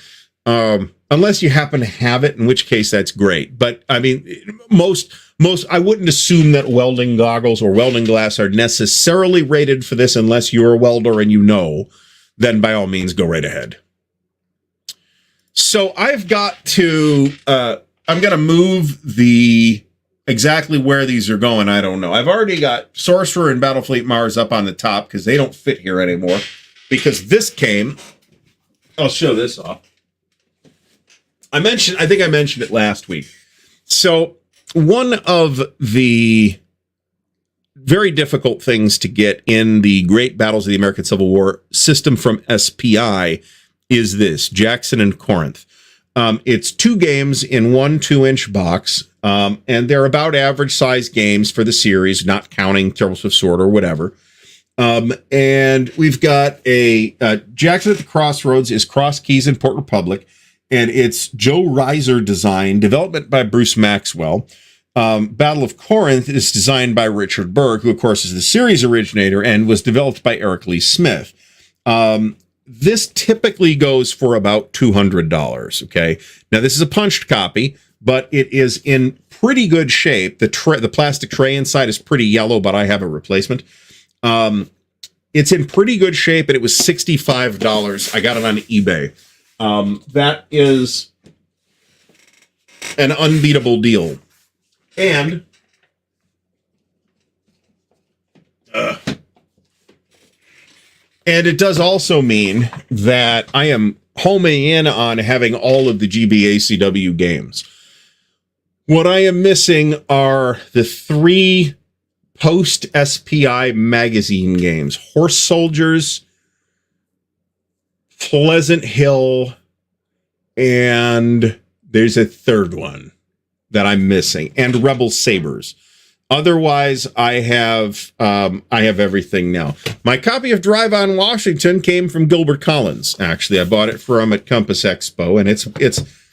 unless you happen to have it, in which case that's great. But I mean, most I wouldn't assume that welding goggles or welding glass are necessarily rated for this unless you're a welder and you know. Then by all means, go right ahead. So I've got to. I'm going to move the. Exactly where these are going, I don't know. I've already got Sorcerer and Battlefleet Mars up on the top because they don't fit here anymore. Because this came, I'll show this off. I think I mentioned it last week. So one of the very difficult things to get in the Great Battles of the American Civil War system from SPI is this, Jackson and Corinth. It's 2 games in one 2-inch box, and they're about average size games for the series, not counting Terrible Swift Sword or whatever. And we've got a Jackson at the Crossroads is Cross Keys in Port Republic, and it's Joe Reiser design, development by Bruce Maxwell. Battle of Corinth is designed by Richard Berg, who of course is the series originator, and was developed by Eric Lee Smith. This typically goes for about $200. Okay, now this is a punched copy, but it is in pretty good shape. The plastic tray inside is pretty yellow, but I have a replacement. It's in pretty good shape, and it was $65. I got it on eBay. That is an unbeatable deal. And it does also mean that I am homing in on having all of the GBACW games. What I am missing are the 3 post-SPI magazine games. Horse Soldiers, Pleasant Hill, and there's a third one that I'm missing, and Rebel Sabers. Otherwise, I have everything now. My copy of Drive on Washington came from Gilbert Collins. Actually, I bought it from at Compass Expo, and it's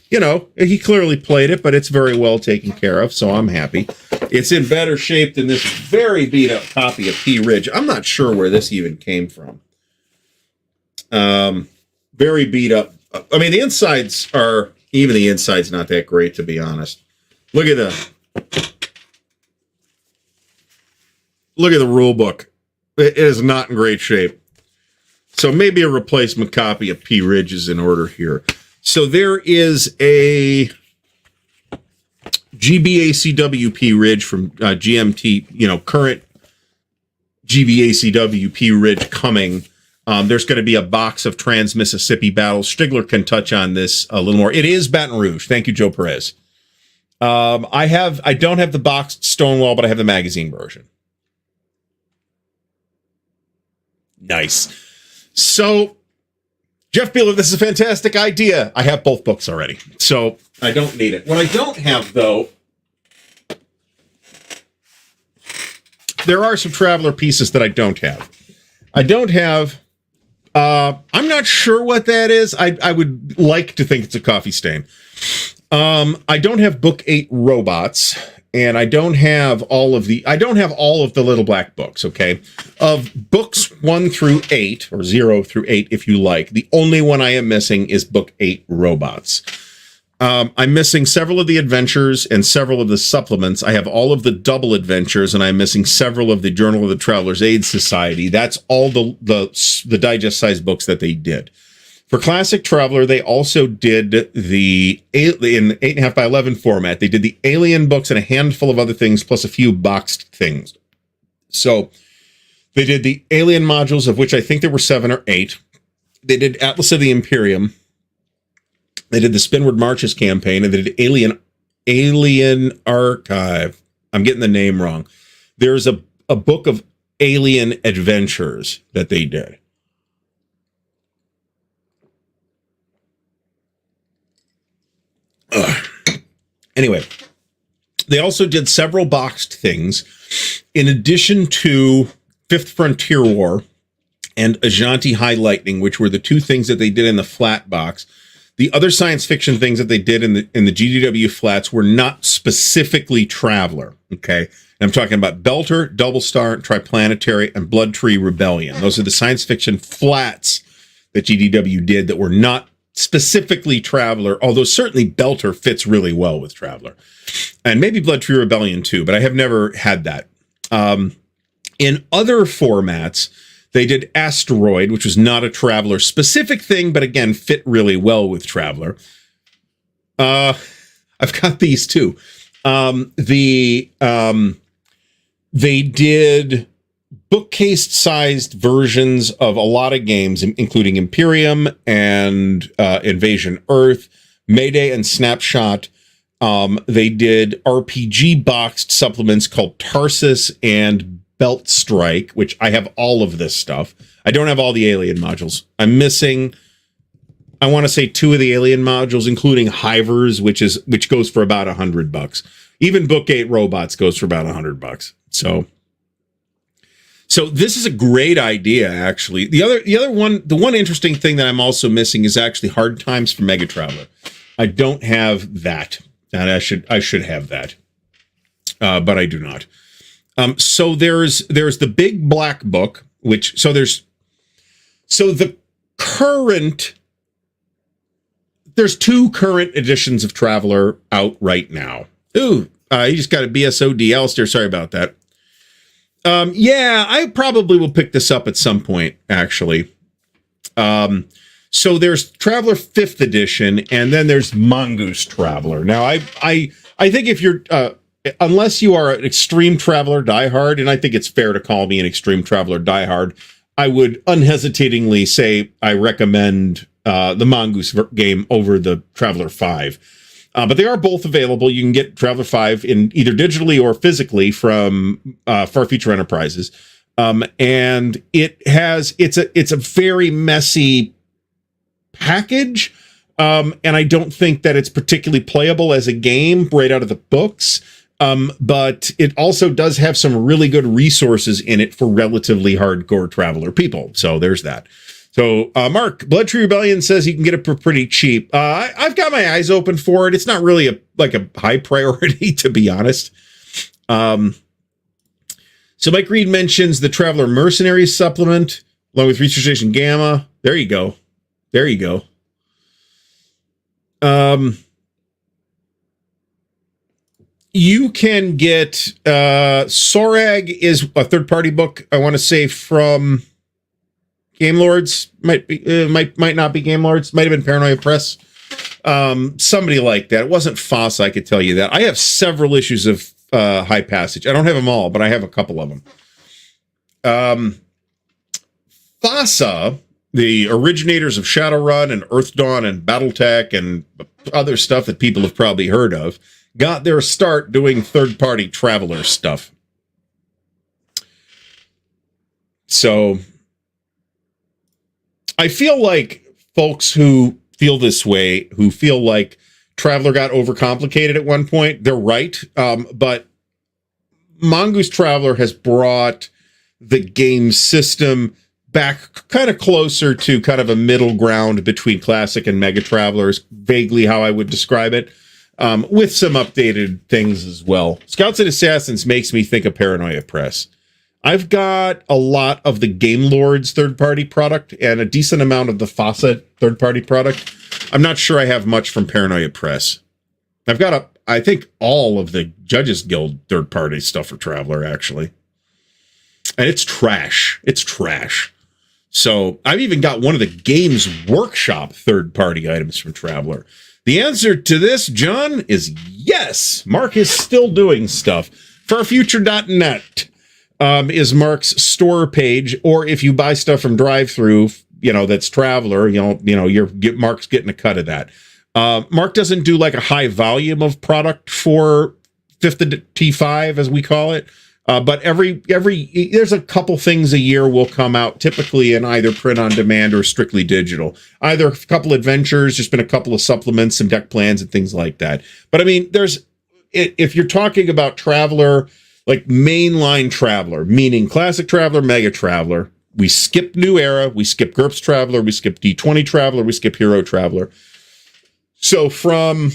you know, he clearly played it, but it's very well taken care of, so I'm happy. It's in better shape than this very beat up copy of P Ridge. I'm not sure where this even came from. Very beat up. I mean, the inside's not that great, to be honest. Look at the rule book. It is not in great shape. So maybe a replacement copy of P Ridge is in order here. So there is a GBACW P Ridge from GMT, current GBACW P Ridge coming. There's going to be a box of Trans-Mississippi Battles. Stigler can touch on this a little more. It is Baton Rouge. Thank you, Joe Perez. I don't have the boxed Stonewall, but I have the magazine version. Nice. So, Jeff Beeler, this is a fantastic idea. I have both books already, so I don't need it. What I don't have, though, there are some Traveler pieces that I don't have. I'm not sure what that is. I would like to think it's a coffee stain. I don't have Book 8 Robots, and I don't have all of the little black books, okay? Of books 1 through 8, or 0 through 8, if you like, the only one I am missing is Book 8 Robots. I'm missing several of the adventures and several of the supplements. I have all of the double adventures, and I'm missing several of the Journal of the Traveler's Aid Society. That's all the digest-sized books that they did. For Classic Traveler, they also did in 8.5 by 11 format. They did the Alien books and a handful of other things, plus a few boxed things. So they did the Alien modules, of which I think there were 7 or 8. They did Atlas of the Imperium. They did the Spinward Marches campaign, and they did Alien Archive. I'm getting the name wrong. There's a book of Alien Adventures that they did. Anyway, they also did several boxed things in addition to Fifth Frontier War and Ajanti High Lightning, which were the 2 things that they did in the flat box. The other science fiction things that they did in the GDW flats were not specifically Traveler. Okay, and I'm talking about Belter, Double Star, Triplanetary, and Blood Tree Rebellion. Those are the science fiction flats that GDW did that were not specifically Traveler, although certainly Belter fits really well with Traveler, and maybe Blood Tree Rebellion too, but I have never had that. In other formats, they did Asteroid, which was not a Traveler specific thing, but again, fit really well with Traveler. I've got these too. They did bookcase-sized versions of a lot of games, including Imperium and Invasion Earth, Mayday and Snapshot. They did RPG boxed supplements called Tarsus and Belt Strike, which I have all of this stuff. I don't have all the Alien modules. I'm missing, I want to say 2 of the Alien modules, including Hivers, which goes for about $100. Even Book 8 Robots goes for about $100. So this is a great idea, actually. The one interesting thing that I'm also missing is actually Hard Times for Mega Traveler. I don't have that, and I should have that, but I do not. So there's the big black book, there's two current editions of Traveler out right now. Ooh, you just got a BSOD, Alistair. Sorry about that. Yeah, I probably will pick this up at some point, actually. So there's Traveler 5th edition, and then there's Mongoose Traveler. Now, I think if you're, unless you are an Extreme Traveler diehard, and I think it's fair to call me an Extreme Traveler diehard, I would unhesitatingly say I recommend the Mongoose game over the Traveler 5. But they are both available. You can get Traveler 5 in either digitally or physically from Far Future Enterprises. And it's a very messy package. And I don't think that it's particularly playable as a game right out of the books. But it also does have some really good resources in it for relatively hardcore Traveler people. So there's that. So, Mark, Blood Tree Rebellion says you can get it for pretty cheap. I've got my eyes open for it. It's not really a high priority, to be honest. So Mike Reed mentions the Traveler Mercenaries supplement, along with Research Station Gamma. There you go. You can get, Sorag is a third-party book, I want to say, from Game Lords. Might not be Game Lords. Might have been Paranoia Press. Somebody like that. It wasn't FOSSA, I could tell you that. I have several issues of High Passage. I don't have them all, but I have a couple of them. FOSSA, the originators of Shadowrun and Earthdawn and Battletech and other stuff that people have probably heard of, got their start doing third-party Traveler stuff. So I feel like folks who feel this way, who feel like Traveler got overcomplicated at one point, they're right. But Mongoose Traveler has brought the game system back kind of closer to kind of a middle ground between Classic and Mega Travelers, vaguely how I would describe it, with some updated things as well. Scouts and Assassins makes me think of Paranoia Press. I've got a lot of the Game Lords third-party product and a decent amount of the FOSSA third-party product. I'm not sure I have much from Paranoia Press. I've got I think all of the Judges Guild third-party stuff for Traveler, actually. And it's trash. It's trash. So I've even got one of the Games Workshop third-party items from Traveler. The answer to this, John, is yes. Mark is still doing stuff. Farfuture.net. Is Mark's store page, or if you buy stuff from Drive-Thru, that's Traveler, Mark's getting a cut of that. Mark doesn't do like a high volume of product for 5th T5, as we call it. But there's a couple things a year will come out, typically in either print on demand or strictly digital. Either a couple adventures, just been a couple of supplements, some deck plans and things like that. But I mean, if you're talking about Traveler, like mainline Traveler, meaning Classic Traveler, Mega Traveler, we skip New Era, we skip GURPS Traveler, we skip D20 Traveler, we skip Hero Traveler. So from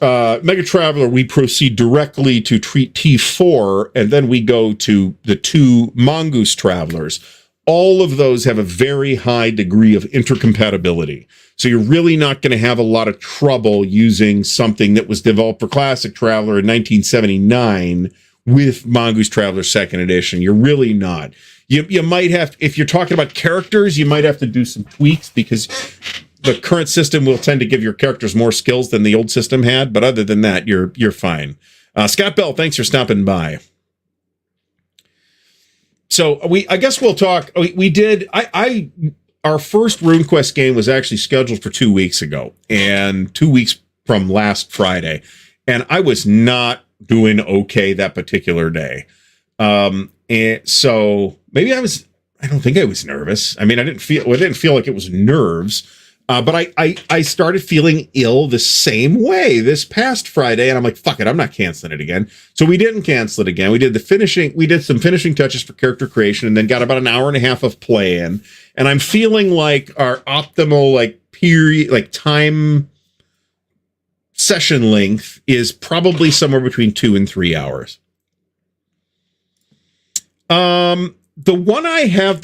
Mega Traveler, we proceed directly to T4, and then we go to the two Mongoose Travelers. All of those have a very high degree of intercompatibility. So you're really not going to have a lot of trouble using something that was developed for Classic Traveler in 1979 with Mongoose Traveler 2nd edition. You're really not. You might have, if you're talking about characters, you might have to do some tweaks because the current system will tend to give your characters more skills than the old system had. But other than that, you're fine. Scott Bell, thanks for stopping by. So I guess we'll talk. We did. Our first RuneQuest game was actually scheduled for 2 weeks ago, and 2 weeks from last Friday, and I was not doing okay that particular day. And so maybe I don't think I was nervous. I mean, it didn't feel like it was nerves. But I started feeling ill the same way this past Friday, and I'm like, fuck it, I'm not canceling it again. So we didn't cancel it again. We did some finishing touches for character creation, and then got about an hour and a half of play in. And I'm feeling like our optimal period, time session length is probably somewhere between 2 and 3 hours. The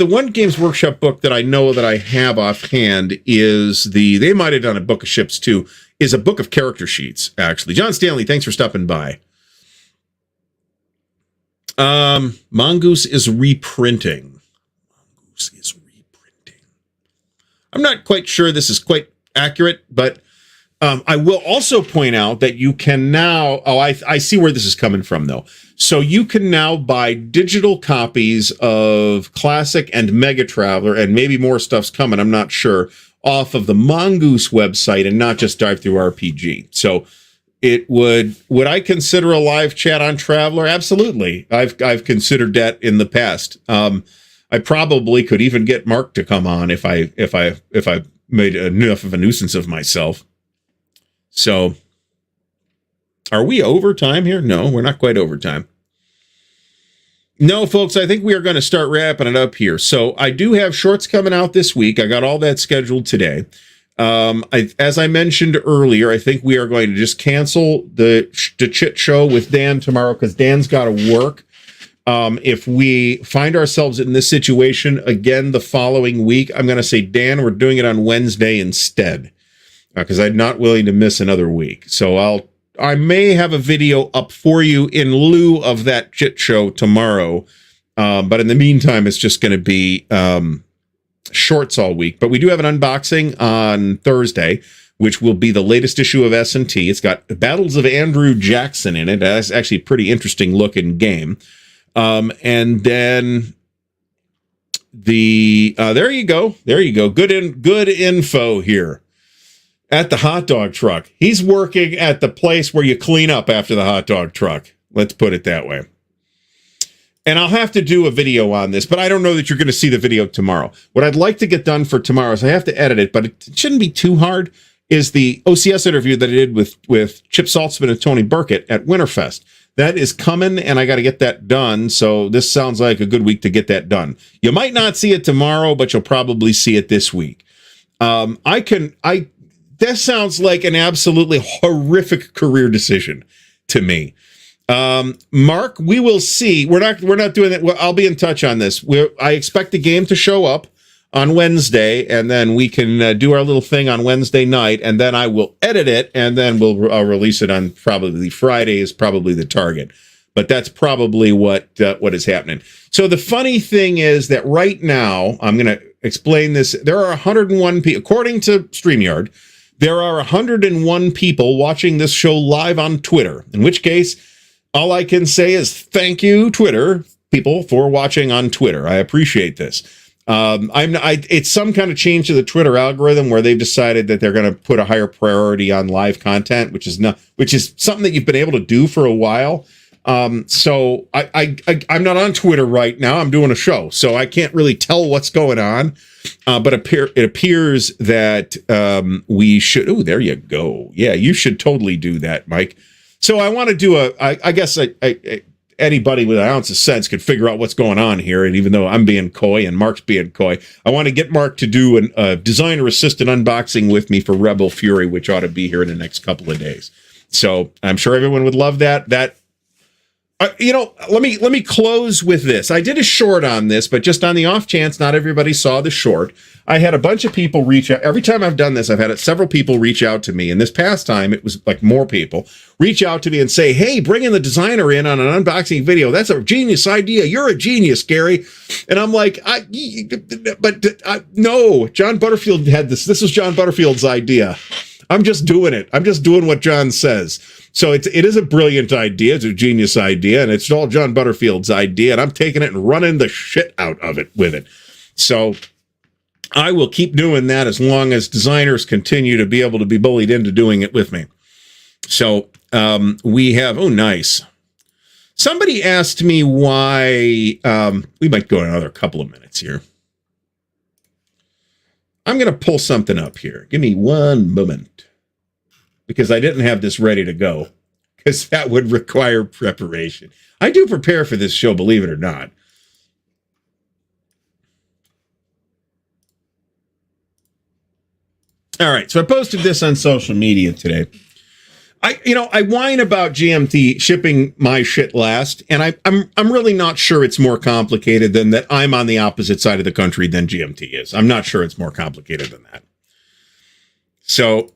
one Games Workshop book that I know that I have offhand is they might have done a book of ships too, is a book of character sheets, actually. John Stanley, thanks for stopping by. Mongoose is reprinting. I'm not quite sure this is quite accurate, but I will also point out that you can now, I see where this is coming from though. So you can now buy digital copies of Classic and Mega Traveler, and maybe more stuff's coming, I'm not sure, off of the Mongoose website and not just Dive Through RPG. So would I consider a live chat on Traveler? Absolutely. I've considered that in the past. I probably could even get Mark to come on if I made enough of a nuisance of myself. So, are we over time here? No, we're not quite over time. No, folks, I think we are going to start wrapping it up here. So, I do have shorts coming out this week. I got all that scheduled today. As I mentioned earlier, I think we are going to just cancel the chit show with Dan tomorrow because Dan's got to work. If we find ourselves in this situation again the following week, I'm going to say, Dan, we're doing it on Wednesday instead. Because I'm not willing to miss another week. So I may have a video up for you in lieu of that chit show tomorrow. But in the meantime, it's just going to be shorts all week. But we do have an unboxing on Thursday, which will be the latest issue of S&T. It's got Battles of Andrew Jackson in it. That's actually a pretty interesting looking game. And then there you go. Good info here. At the hot dog truck. He's working at the place where you clean up after the hot dog truck. Let's put it that way. And I'll have to do a video on this, but I don't know that you're going to see the video tomorrow. What I'd like to get done for tomorrow is I have to edit it, but it shouldn't be too hard, is the OCS interview that I did with Chip Saltzman and Tony Burkett at Winterfest. That is coming, and I got to get that done, so this sounds like a good week to get that done. You might not see it tomorrow, but you'll probably see it this week. That sounds like an absolutely horrific career decision to me. Mark, we will see. We're not doing that. I'll be in touch on this. I expect the game to show up on Wednesday, and then we can do our little thing on Wednesday night, and then I will edit it, and then I'll release it on probably Friday is probably the target. But that's probably what is happening. So the funny thing is that right now, I'm going to explain this. There are 101 people, according to StreamYard, there are 101 people watching this show live on Twitter, in which case, all I can say is thank you, Twitter people, for watching on Twitter. I appreciate this. It's some kind of change to the Twitter algorithm where they've decided that they're going to put a higher priority on live content, which is something that you've been able to do for a while. So I'm not on Twitter right now. I'm doing a show, so I can't really tell what's going on. But it appears that we should. Oh, there you go. Yeah, you should totally do that, Mike. So I want to do I guess anybody with an ounce of sense could figure out what's going on here. And even though I'm being coy and Mark's being coy, I want to get Mark to do a designer assistant unboxing with me for Rebel Fury, which ought to be here in the next couple of days. So I'm sure everyone would love that. Let me close with this. I did a short on this, but just on the off chance not everybody saw the short, I had a bunch of people reach out. Every time I've done this, I've had several people reach out to me. And this past time, it was like more people reach out to me and say, hey, bringing the designer in on an unboxing video. That's a genius idea. You're a genius, Gary. And I'm like, no, John Butterfield had this. This was John Butterfield's idea. I'm just doing it. I'm just doing what John says. So it is a brilliant idea. It's a genius idea, and it's all John Butterfield's idea, and I'm taking it and running the shit out of it with it. So I will keep doing that as long as designers continue to be able to be bullied into doing it with me. So we have, oh, nice. Somebody asked me why, we might go another couple of minutes here. I'm going to pull something up here. Give me one moment, because I didn't have this ready to go, because that would require preparation. I do prepare for this show, believe it or not. All right, so I posted this on social media today. I whine about GMT shipping my shit last, and I'm really not sure it's more complicated than that. I'm on the opposite side of the country than GMT is. I'm not sure it's more complicated than that. So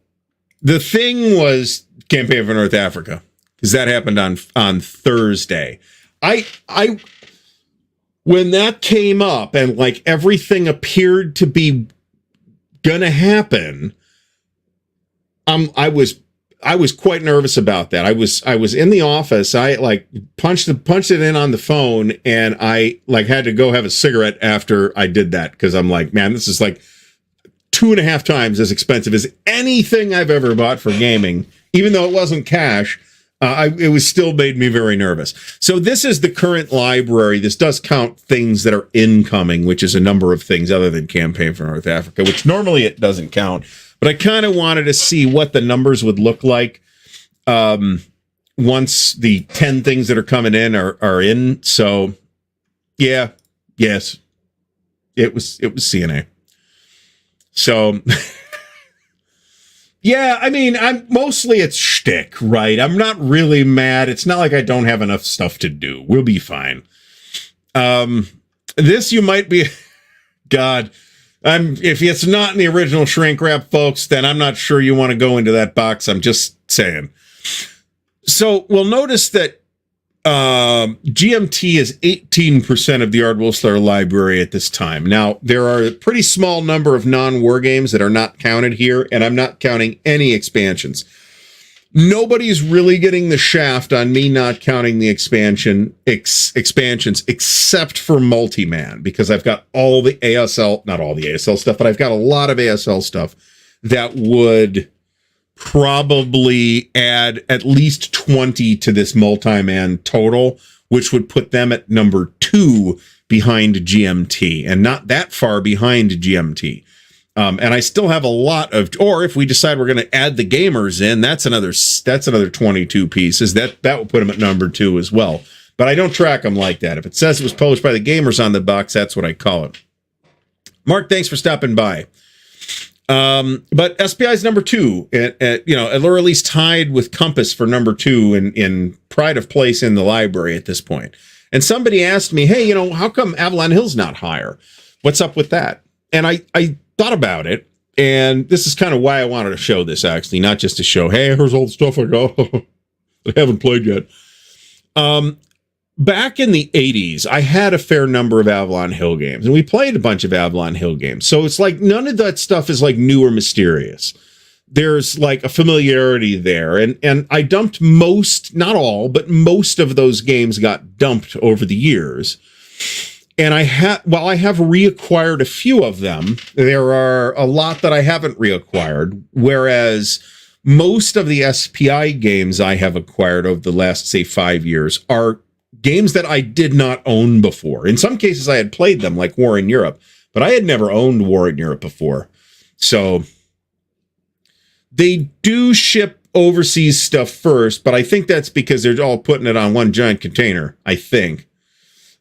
the thing was Campaign for North Africa, because that happened on Thursday. When that came up and like everything appeared to be gonna happen, I was quite nervous about that. I was in the office. I like punched it in on the phone, and I like had to go have a cigarette after I did that, because I'm like, man, this is like 2.5 times as expensive as anything I've ever bought for gaming. Even though it wasn't cash, it was still made me very nervous. So this is the current library. This does count things that are incoming, which is a number of things other than Campaign for North Africa, which normally it doesn't count. But I kind of wanted to see what the numbers would look like once the 10 things that are coming in are in. So, yes, it was CNA. So, yeah, I mean, it's shtick, right? I'm not really mad. It's not like I don't have enough stuff to do. We'll be fine. This you might be, God. If it's not in the original shrink wrap, folks, then I'm not sure you want to go into that box. I'm just saying. So we'll notice that GMT is 18% of the Ardwulf library at this time. Now, there are a pretty small number of non-wargames that are not counted here, and I'm not counting any expansions. Nobody's really getting the shaft on me not counting the expansions except for Multiman, because I've got all the ASL, not all the ASL stuff, but I've got a lot of ASL stuff that would probably add at least 20 to this Multiman total, which would put them at number 2 behind GMT, and not that far behind GMT. And I still have a lot of, or if we decide we're going to add the gamers in, that's another 22 pieces. That will put them at number 2 as well. But I don't track them like that. If it says it was published by the gamers on the box, that's what I call it. Mark, thanks for stopping by. But SPI is number 2, or at least tied with Compass for number 2 in pride of place in the library at this point. And somebody asked me, hey, how come Avalon Hill's not higher? What's up with that? And I thought about it, and this is kind of why I wanted to show this, actually, not just to show, hey, here's all the stuff I got I haven't played yet. Back in the 80s, I had a fair number of Avalon Hill games, and we played a bunch of Avalon Hill games. So it's like none of that stuff is like new or mysterious. There's like a familiarity there, and I dumped most, not all, but most of those games got dumped over the years. And while I have reacquired a few of them, there are a lot that I haven't reacquired, whereas most of the SPI games I have acquired over the last, say, 5 years are games that I did not own before. In some cases, I had played them, like War in Europe, but I had never owned War in Europe before. So they do ship overseas stuff first, but I think that's because they're all putting it on one giant container, I think.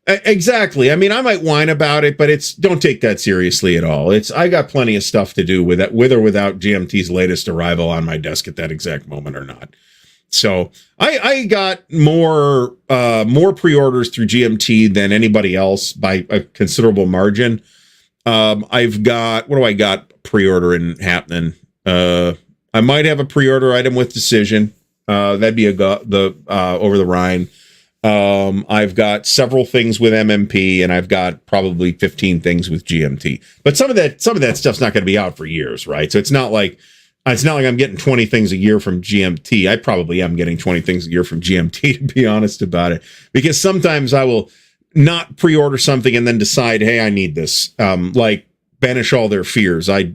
Exactly. I mean, I might whine about it, but don't take that seriously at all. I got plenty of stuff to do with or without GMT's latest arrival on my desk at that exact moment or not. So I got more pre-orders through GMT than anybody else by a considerable margin. I've got, what do I got pre-ordering happening? I might have a pre-order item with Decision. That'd be the Over the Rhine. I've got several things with MMP, and I've got probably 15 things with GMT. But some of that stuff's not going to be out for years, right? So it's not like I'm getting 20 things a year from GMT. I probably am getting 20 things a year from GMT, to be honest about it, because sometimes I will not pre-order something and then decide, hey, I need this. Like Banish All Their Fears. I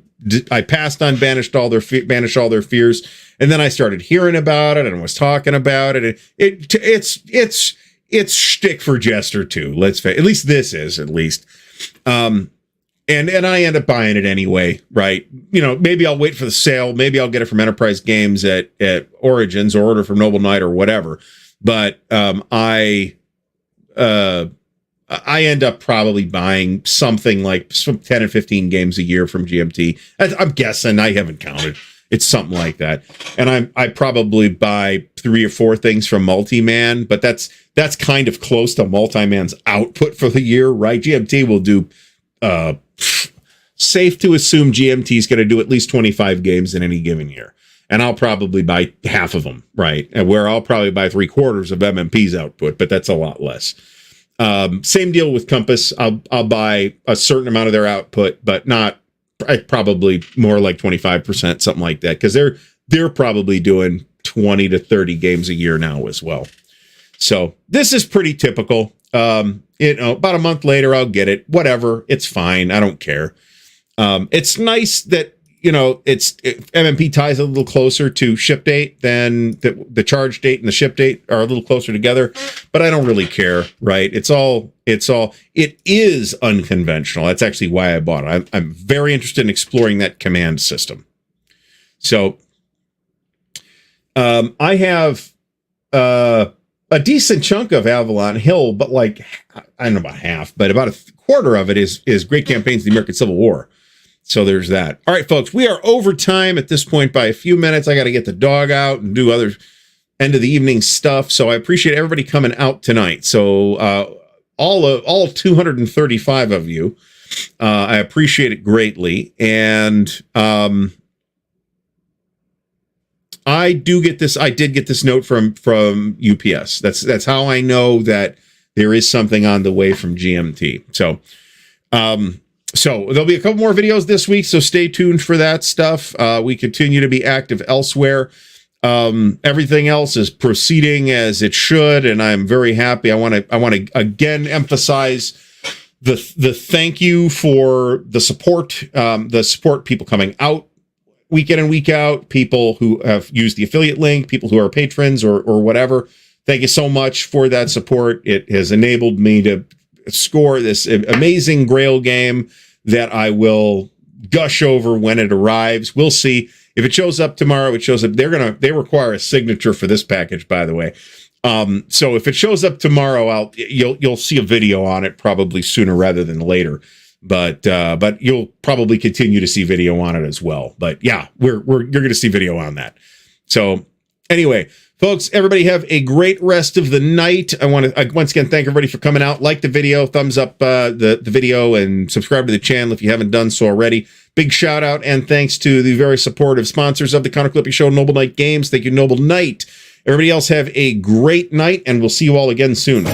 passed on Banish All Their Fears, and then I started hearing about it and was talking about it. It's shtick for Jester too. At least this is, at least. And And I end up buying it anyway, right? You know, maybe I'll wait for the sale. Maybe I'll get it from Enterprise Games at Origins or order from Noble Knight or whatever. But I end up probably buying something like 10 and 15 games a year from GMT. I'm guessing. I haven't counted. It's something like that. And I probably buy 3 or 4 things from Multiman, but that's kind of close to Multiman's output for the year, right? GMT will do, safe to assume GMT is going to do at least 25 games in any given year. And I'll probably buy half of them, right? And where I'll probably buy 3/4 of MMP's output, but that's a lot less. Same deal with Compass. I'll buy a certain amount of their output, but not probably more like 25%, something like that, because they're probably doing 20 to 30 games a year now as well. So this is pretty typical. About a month later, I'll get it. Whatever, it's fine. I don't care. It's nice that MMP ties a little closer to ship date than the charge date and the ship date are a little closer together, but I don't really care, right? It is unconventional. That's actually why I bought it. I'm very interested in exploring that command system. So, I have, a decent chunk of Avalon Hill, but like, I don't know about half, but about 1/4 of it is Great Campaigns of the American Civil War. So there's that. All right, folks, we are over time at this point by a few minutes. I got to get the dog out and do other end of the evening stuff. So I appreciate everybody coming out tonight. So all 235 of you, I appreciate it greatly. And I did get this note from UPS. That's how I know that there is something on the way from GMT. So there'll be a couple more videos this week, so stay tuned for that stuff. We continue to be active elsewhere. Everything else is proceeding as it should, and I'm very happy. I want to again emphasize the thank you for the support people coming out week in and week out, people who have used the affiliate link, people who are patrons or whatever. Thank you so much for that support. It has enabled me to score this amazing Grail game that I will gush over when it arrives. We'll see if it shows up tomorrow. It shows up. They require a signature for this package, by the way. So if it shows up tomorrow, you'll see a video on it probably sooner rather than later. But you'll probably continue to see video on it as well. But yeah, you're going to see video on that. So anyway, folks, everybody have a great rest of the night. I want to once again thank everybody for coming out. Like the video, thumbs up the video, and subscribe to the channel if you haven't done so already. Big shout out and thanks to the very supportive sponsors of the Counter Clipping Show, Noble Knight Games. Thank you, Noble Knight. Everybody else have a great night, and we'll see you all again soon.